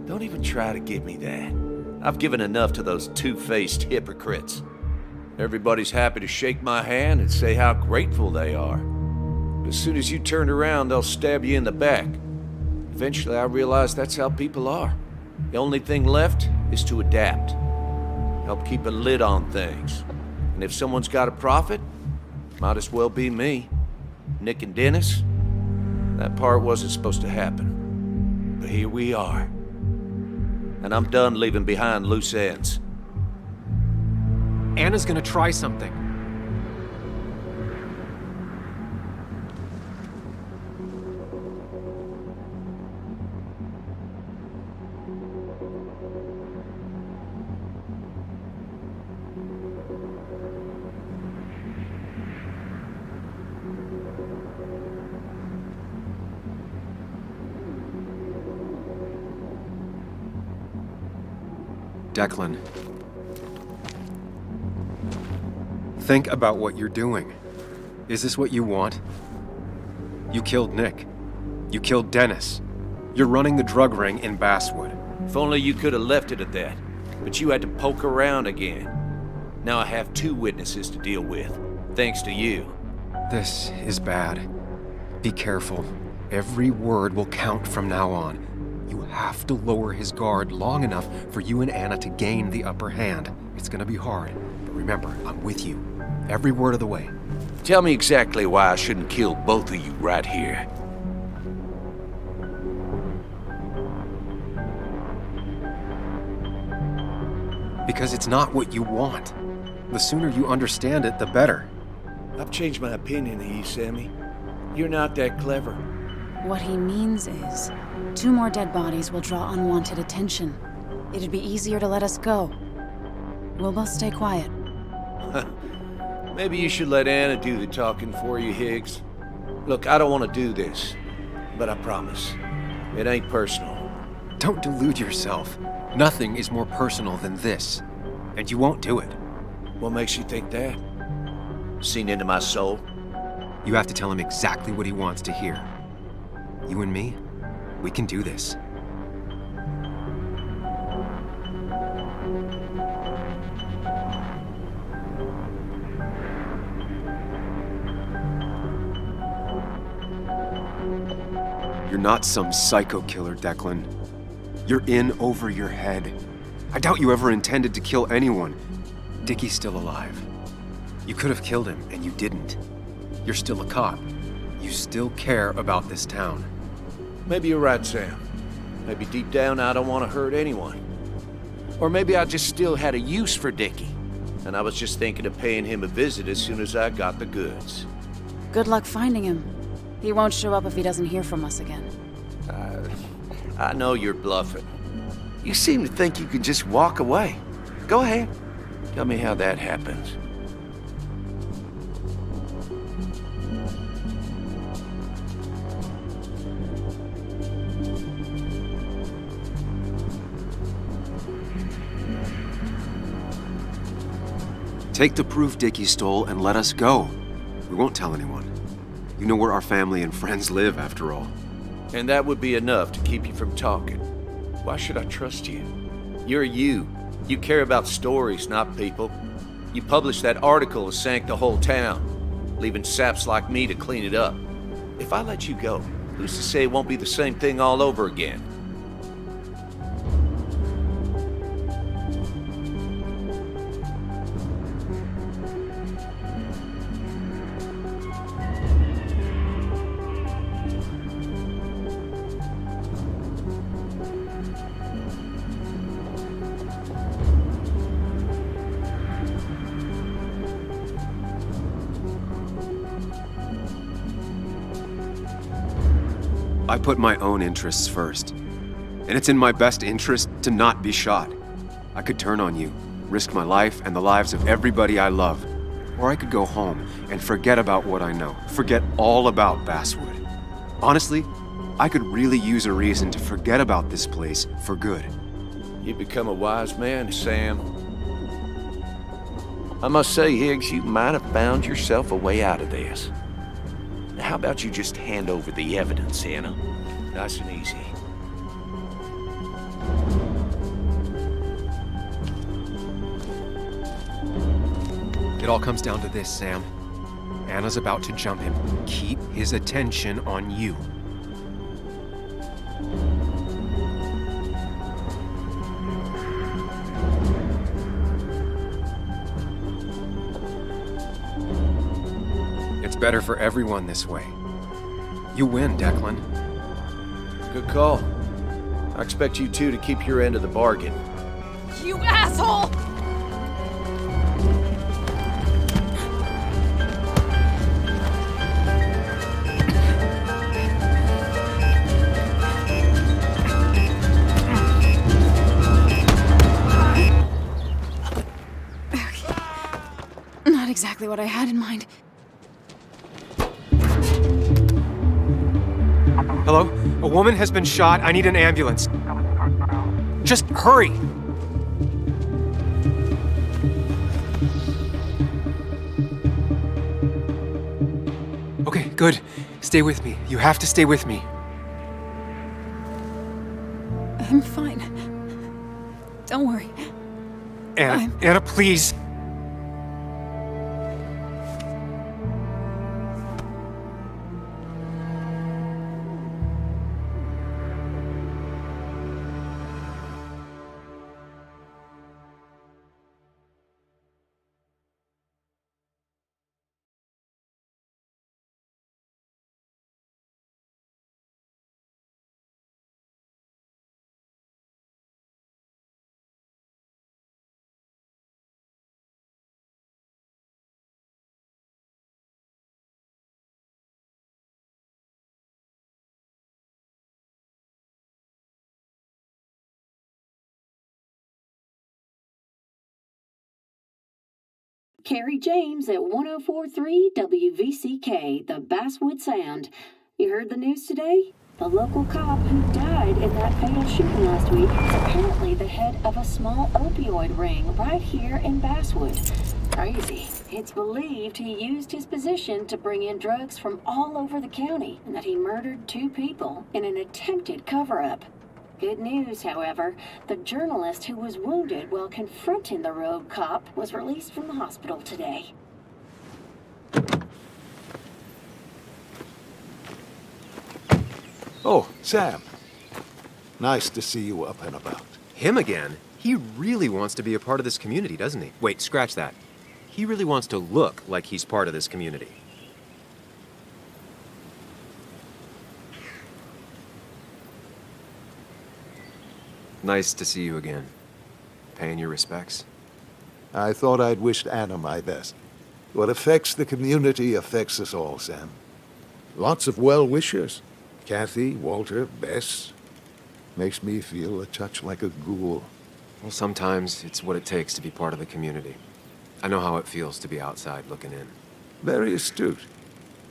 Don't even try to give me that. I've given enough to those two-faced hypocrites. Everybody's happy to shake my hand and say how grateful they are. But as soon as you turn around, they'll stab you in the back. Eventually, I realized that's how people are. The only thing left is to adapt. Help keep a lid on things. And if someone's got a profit, might as well be me. Nick and Dennis, that part wasn't supposed to happen. But here we are. And I'm done leaving behind loose ends. Anna's gonna try something. Declan. Think about what you're doing. Is this what you want? You killed Nick. You killed Dennis. You're running the drug ring in Basswood. If only you could have left it at that. But you had to poke around again. Now I have 2 witnesses to deal with, thanks to you. This is bad. Be careful. Every word will count from now on. You have to lower his guard long enough for you and Anna to gain the upper hand. It's gonna be hard, but remember, I'm with you. Every word of the way. Tell me exactly why I shouldn't kill both of you right here. Because it's not what you want. The sooner you understand it, the better. I've changed my opinion of you, Sammy. You're not that clever. What he means is, 2 more dead bodies will draw unwanted attention. It'd be easier to let us go. We'll both stay quiet. Maybe you should let Anna do the talking for you, Higgs. Look, I don't want to do this, but I promise, it ain't personal. Don't delude yourself. Nothing is more personal than this, and you won't do it. What makes you think that? Seen into my soul? You have to tell him exactly what he wants to hear. You and me, we can do this. You're not some psycho killer, Declan. You're in over your head. I doubt you ever intended to kill anyone. Dickie's still alive. You could have killed him, and you didn't. You're still a cop. You still care about this town. Maybe you're right, Sam. Maybe deep down I don't want to hurt anyone. Or maybe I just still had a use for Dickie, and I was just thinking of paying him a visit as soon as I got the goods. Good luck finding him. He won't show up if he doesn't hear from us again. I know you're bluffing. You seem to think you can just walk away. Go ahead. Tell me how that happens. Take the proof Dickie stole and let us go. We won't tell anyone. You know where our family and friends live, after all. And that would be enough to keep you from talking. Why should I trust you? You're you, You care about stories, not people. You published that article that sank the whole town, leaving saps like me to clean it up. If I let you go, who's to say it won't be the same thing all over again? I put my own interests first. And it's in my best interest to not be shot. I could turn on you, risk my life and the lives of everybody I love. Or I could go home and forget about what I know, forget all about Basswood. Honestly, I could really use a reason to forget about this place for good. You become a wise man, Sam. I must say, Higgs, you might have found yourself a way out of this. How about you just hand over the evidence, Anna? Nice and easy. It all comes down to this, Sam. Anna's about to jump him. Keep his attention on you. It's better for everyone this way. You win, Declan. Good call. I expect you two to keep your end of the bargain. You asshole! Not exactly what I had in mind. Hello? A woman has been shot. I need an ambulance. Just hurry! Okay, good. Stay with me. You have to stay with me. I'm fine. Don't worry. Anna, please. Carrie James at 1043 WVCK, the Basswood Sound. You heard the news today? The local cop who died in that fatal shooting last week is apparently the head of a small opioid ring right here in Basswood. Crazy. It's believed he used his position to bring in drugs from all over the county and that he murdered 2 people in an attempted cover-up. Good news, however, the journalist who was wounded while confronting the rogue cop was released from the hospital today. Oh, Sam. Nice to see you up and about. Him again? He really wants to be a part of this community, doesn't he? Wait, scratch that. He really wants to look like he's part of this community. Nice to see you again. Paying your respects? I thought I'd wished Anna my best. What affects the community affects us all, Sam. Lots of well-wishers. Kathy, Walter, Bess. Makes me feel a touch like a ghoul. Well, sometimes it's what it takes to be part of the community. I know how it feels to be outside looking in. Very astute.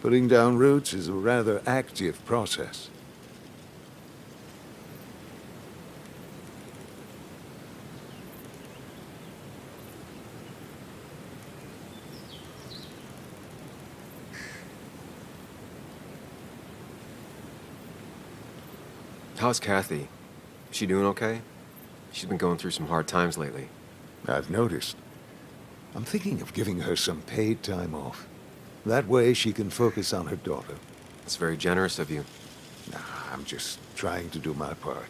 Putting down roots is a rather active process. How's Kathy? Is she doing okay? She's been going through some hard times lately. I've noticed. I'm thinking of giving her some paid time off. That way she can focus on her daughter. It's very generous of you. Nah, I'm just trying to do my part.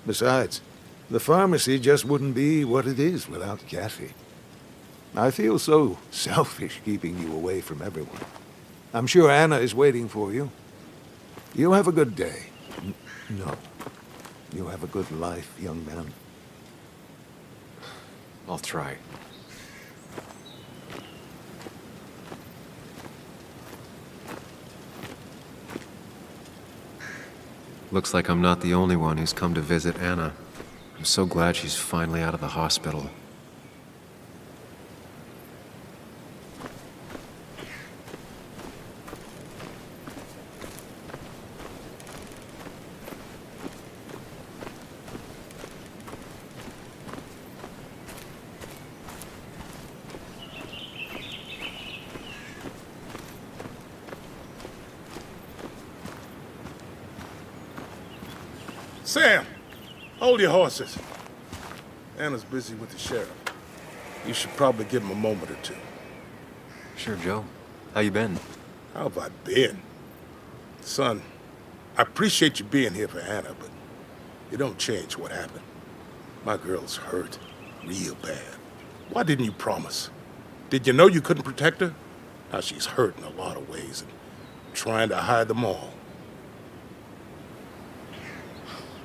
Besides, the pharmacy just wouldn't be what it is without Kathy. I feel so selfish keeping you away from everyone. I'm sure Anna is waiting for you. You have a good day. No. You have a good life, young man. I'll try. Looks like I'm not the only one who's come to visit Anna. I'm so glad she's finally out of the hospital. Sam, hold your horses. Anna's busy with the sheriff. You should probably give him a moment or two. Sure, Joe. How you been? How have I been? Son, I appreciate you being here for Anna, but it don't change what happened. My girl's hurt, real bad. Why didn't you promise? Did you know you couldn't protect her? Now she's hurt in a lot of ways and trying to hide them all.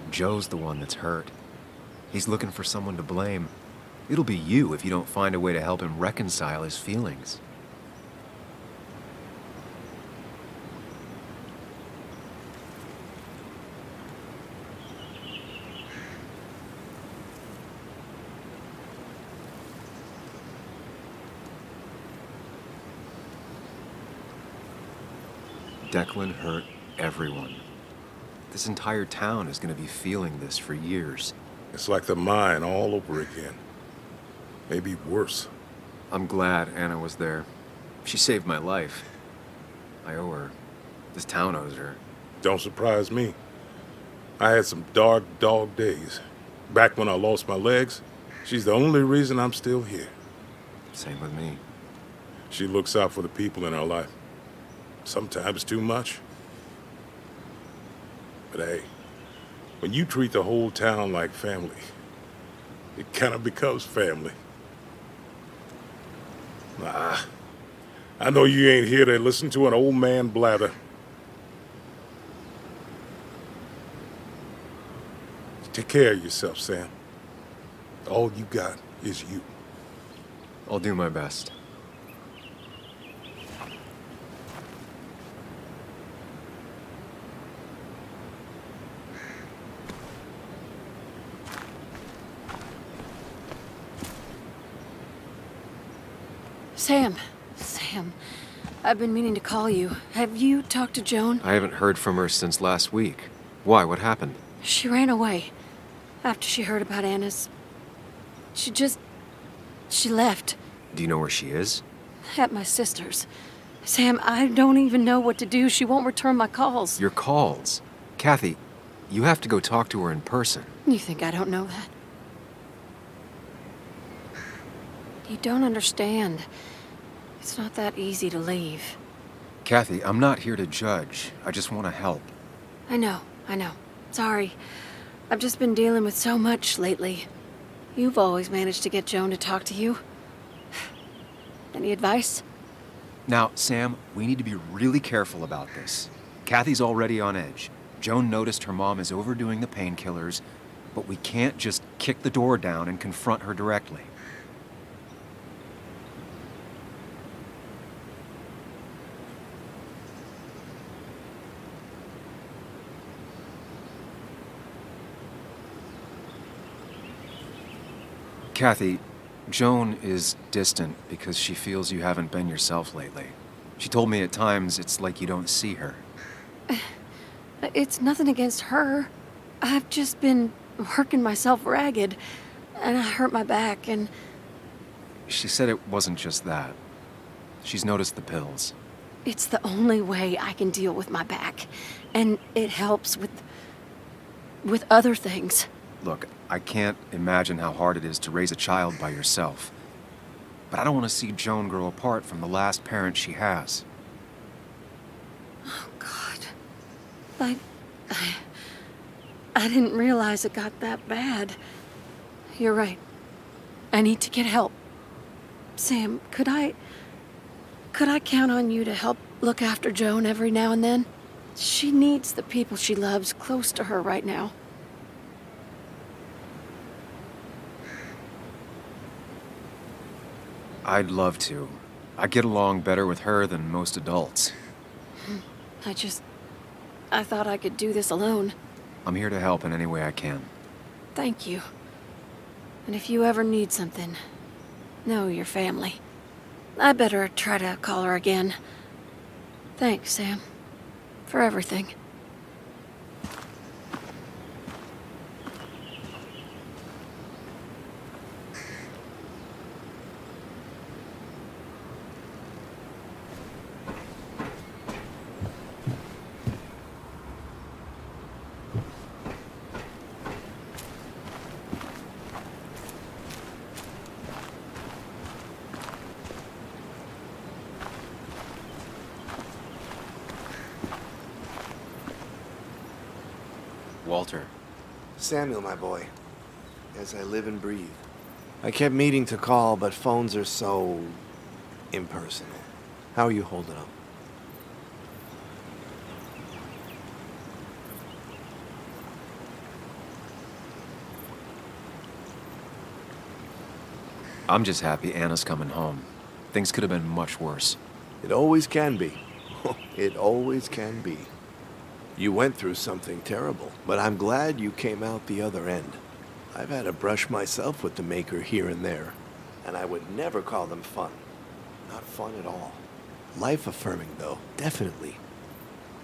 Joe's the one that's hurt. He's looking for someone to blame. It'll be you if you don't find a way to help him reconcile his feelings. Declan hurt everyone. This entire town is going to be feeling this for years. It's like the mine all over again. Maybe worse. I'm glad Anna was there. She saved my life. I owe her. This town owes her. Don't surprise me. I had some dark dog days. Back when I lost my legs, she's the only reason I'm still here. Same with me. She looks out for the people in her life. Sometimes too much. But hey, when you treat the whole town like family, it kind of becomes family. Nah, I know you ain't here to listen to an old man blather. Take care of yourself, Sam. All you got is you. I'll do my best. Sam, I've been meaning to call you. Have you talked to Joan? I haven't heard from her since last week. Why? What happened? She ran away after she heard about Anna's. She left. Do you know where she is? At my sister's. Sam, I don't even know what to do. She won't return my calls. Your calls? Kathy, you have to go talk to her in person. You think I don't know that? You don't understand. It's not that easy to leave. Kathy, I'm not here to judge. I just want to help. I know. Sorry. I've just been dealing with so much lately. You've always managed to get Joan to talk to you. Any advice? Now, Sam, we need to be really careful about this. Kathy's already on edge. Joan noticed her mom is overdoing the painkillers, but we can't just kick the door down and confront her directly. Kathy, Joan is distant because she feels you haven't been yourself lately. She told me at times it's like you don't see her. It's nothing against her. I've just been working myself ragged, and I hurt my back, and... She said it wasn't just that. She's noticed the pills. It's the only way I can deal with my back, and it helps with other things. Look, I can't imagine how hard it is to raise a child by yourself. But I don't want to see Joan grow apart from the last parent she has. Oh, God. I didn't realize it got that bad. You're right. I need to get help. Sam, could I count on you to help look after Joan every now and then? She needs the people she loves close to her right now. I'd love to. I get along better with her than most adults. I thought I could do this alone. I'm here to help in any way I can. Thank you. And if you ever need something, know your family. I better try to call her again. Thanks, Sam, for everything. Walter. Samuel, my boy. As I live and breathe. I kept meaning to call, but phones are so impersonal. How are you holding up? I'm just happy Anna's coming home. Things could have been much worse. It always can be. It always can be. You went through something terrible, but I'm glad you came out the other end. I've had a brush myself with the Maker here and there, and I would never call them fun. Not fun at all. Life-affirming, though, definitely.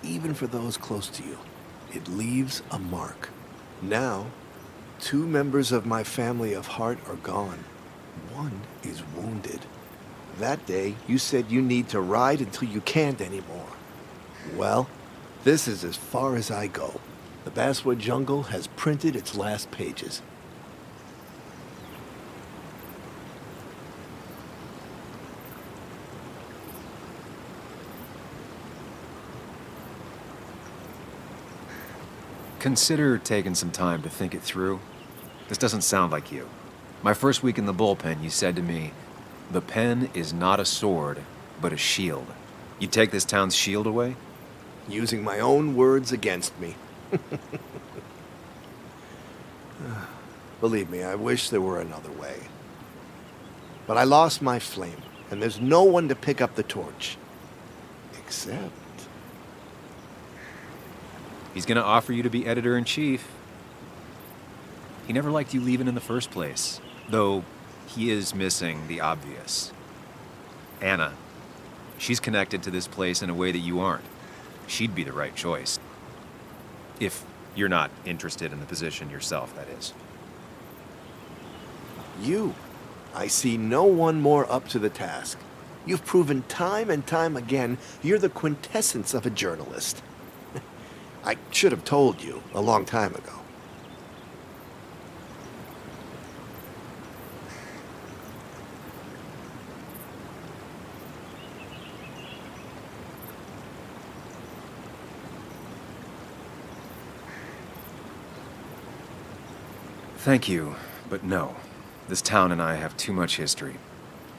Even for those close to you, it leaves a mark. Now, 2 members of my family of heart are gone. One is wounded. That day, you said you need to ride until you can't anymore. Well, this is as far as I go. The Basswood Jungle has printed its last pages. Consider taking some time to think it through. This doesn't sound like you. My first week in the bullpen, you said to me, "The pen is not a sword, but a shield." You take this town's shield away? Using my own words against me. Believe me, I wish there were another way. But I lost my flame, and there's no one to pick up the torch. Except... He's gonna offer you to be editor-in-chief. He never liked you leaving in the first place, though he is missing the obvious. Anna. She's connected to this place in a way that you aren't. She'd be the right choice. If you're not interested in the position yourself, that is. You. I see no one more up to the task. You've proven time and time again you're the quintessence of a journalist. I should have told you a long time ago. Thank you, but no. This town and I have too much history.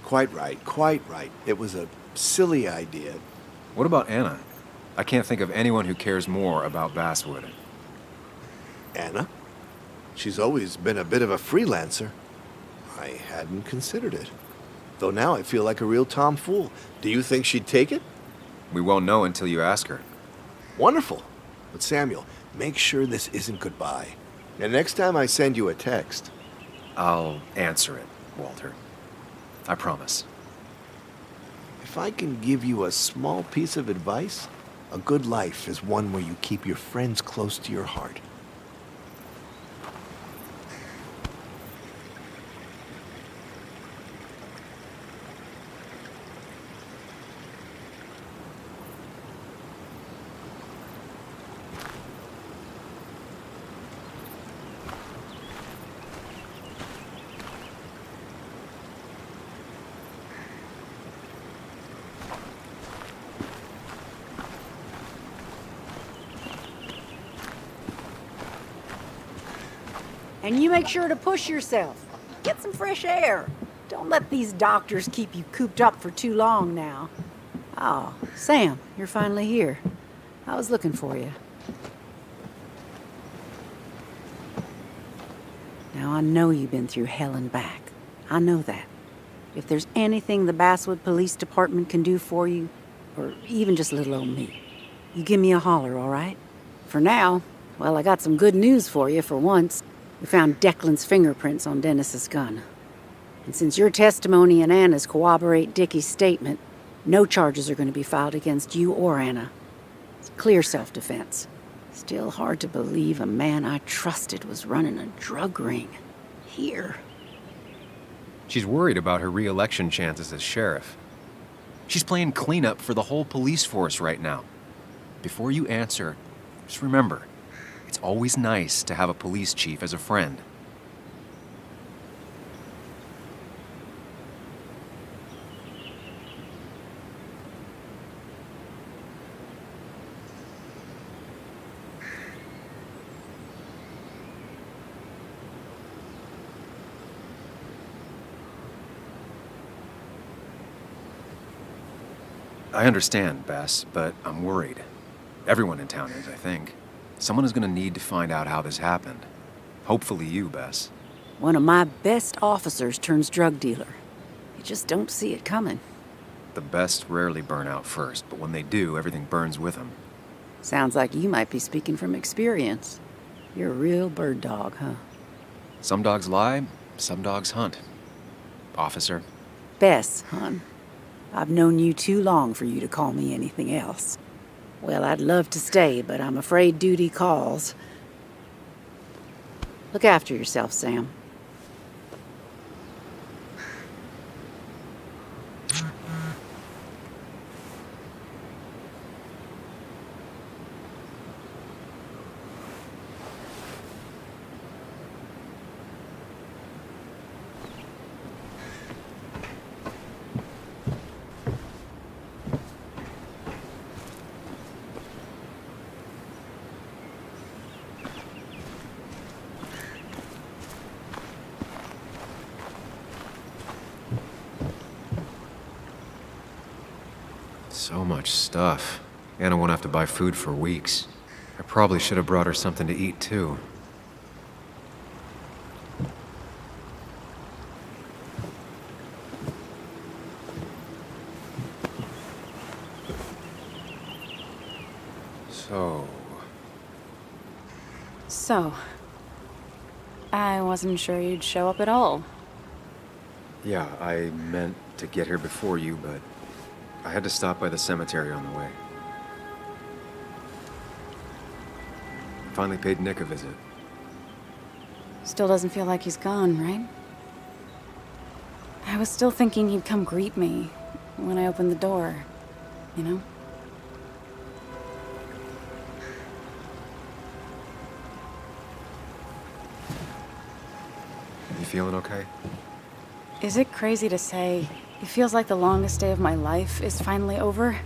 Quite right, quite right. It was a silly idea. What about Anna? I can't think of anyone who cares more about Basswood. Anna? She's always been a bit of a freelancer. I hadn't considered it. Though now I feel like a real tomfool. Do you think she'd take it? We won't know until you ask her. Wonderful. But Samuel, make sure this isn't goodbye. And next time I send you a text... I'll answer it, Walter. I promise. If I can give you a small piece of advice, a good life is one where you keep your friends close to your heart. And you make sure to push yourself. Get some fresh air. Don't let these doctors keep you cooped up for too long now. Oh, Sam, you're finally here. I was looking for you. Now, I know you've been through hell and back. I know that. If there's anything the Basswood Police Department can do for you, or even just little old me, you give me a holler, all right? For now, well, I got some good news for you for once. We found Declan's fingerprints on Dennis's gun. And since your testimony and Anna's corroborate Dickie's statement, no charges are going to be filed against you or Anna. It's clear self-defense. Still hard to believe a man I trusted was running a drug ring. Here. She's worried about her re-election chances as sheriff. She's playing cleanup for the whole police force right now. Before you answer, just remember, it's always nice to have a police chief as a friend. I understand, Bess, but I'm worried. Everyone in town is, I think. Someone is going to need to find out how this happened. Hopefully you, Bess. One of my best officers turns drug dealer. You just don't see it coming. The best rarely burn out first, but when they do, everything burns with them. Sounds like you might be speaking from experience. You're a real bird dog, huh? Some dogs lie, some dogs hunt. Officer. Bess, hon. I've known you too long for you to call me anything else. Well, I'd love to stay, but I'm afraid duty calls. Look after yourself, Sam. So much stuff. Anna won't have to buy food for weeks. I probably should have brought her something to eat, too. So, I wasn't sure you'd show up at all. Yeah, I meant to get here before you, but I had to stop by the cemetery on the way. Finally paid Nick a visit. Still doesn't feel like he's gone, right? I was still thinking he'd come greet me when I opened the door, you know? You feeling okay? Is it crazy to say it feels like the longest day of my life is finally over?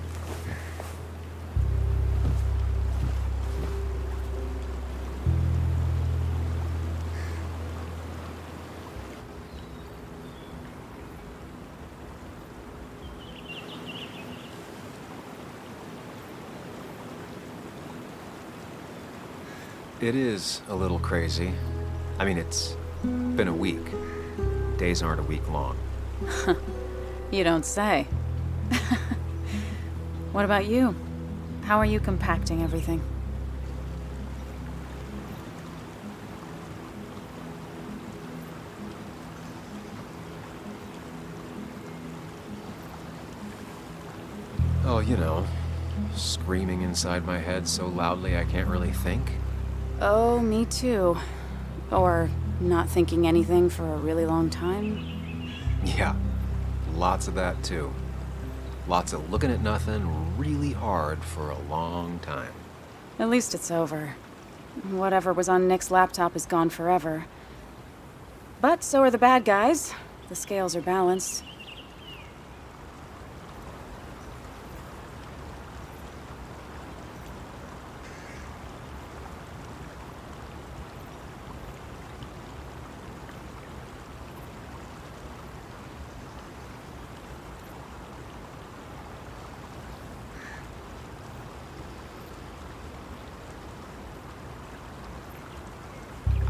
It is a little crazy. I mean, it's been a week. Days aren't a week long. You don't say. What about you? How are you compacting everything? Oh, you know, screaming inside my head so loudly I can't really think. Oh, me too. Or not thinking anything for a really long time. Yeah, lots of that too. Lots of looking at nothing really hard for a long time. At least it's over. Whatever was on Nick's laptop is gone forever. But so are the bad guys. The scales are balanced.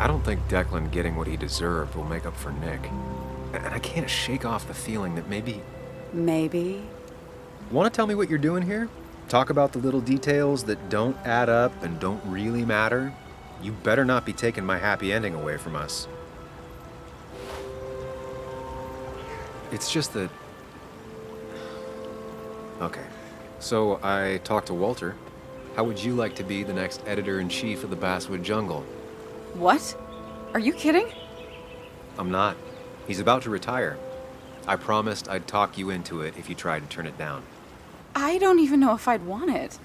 don't think Declan getting what he deserved will make up for Nick. And I can't shake off the feeling that maybe... Maybe? Want to tell me what you're doing here? Talk about the little details that don't add up and don't really matter? You better not be taking my happy ending away from us. It's just that... Okay, so I talked to Walter. How would you like to be the next editor-in-chief of the Basswood Jungle? What? Are you kidding? I'm not. He's about to retire. I promised I'd talk you into it if you tried to turn it down. I don't even know if I'd want it.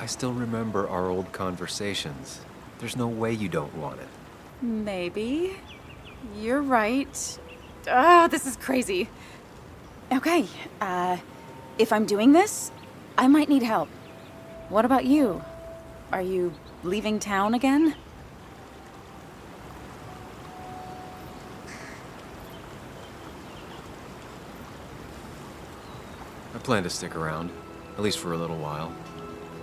I still remember our old conversations. There's no way you don't want it. Maybe. You're right. Oh, this is crazy. Okay, if I'm doing this, I might need help. What about you? Are you leaving town again? I plan to stick around, at least for a little while.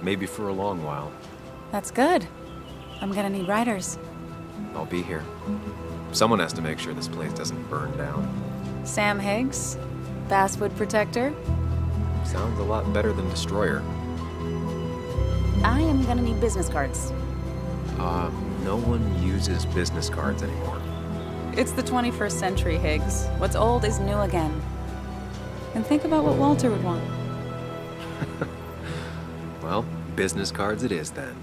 Maybe for a long while. That's good. I'm gonna need writers. I'll be here. Someone has to make sure this place doesn't burn down. Sam Higgs, Basswood Protector. Sounds a lot better than Destroyer. I am gonna need business cards. No one uses business cards anymore. It's the 21st century, Higgs. What's old is new again. And think about what Walter would want. Well, business cards it is then.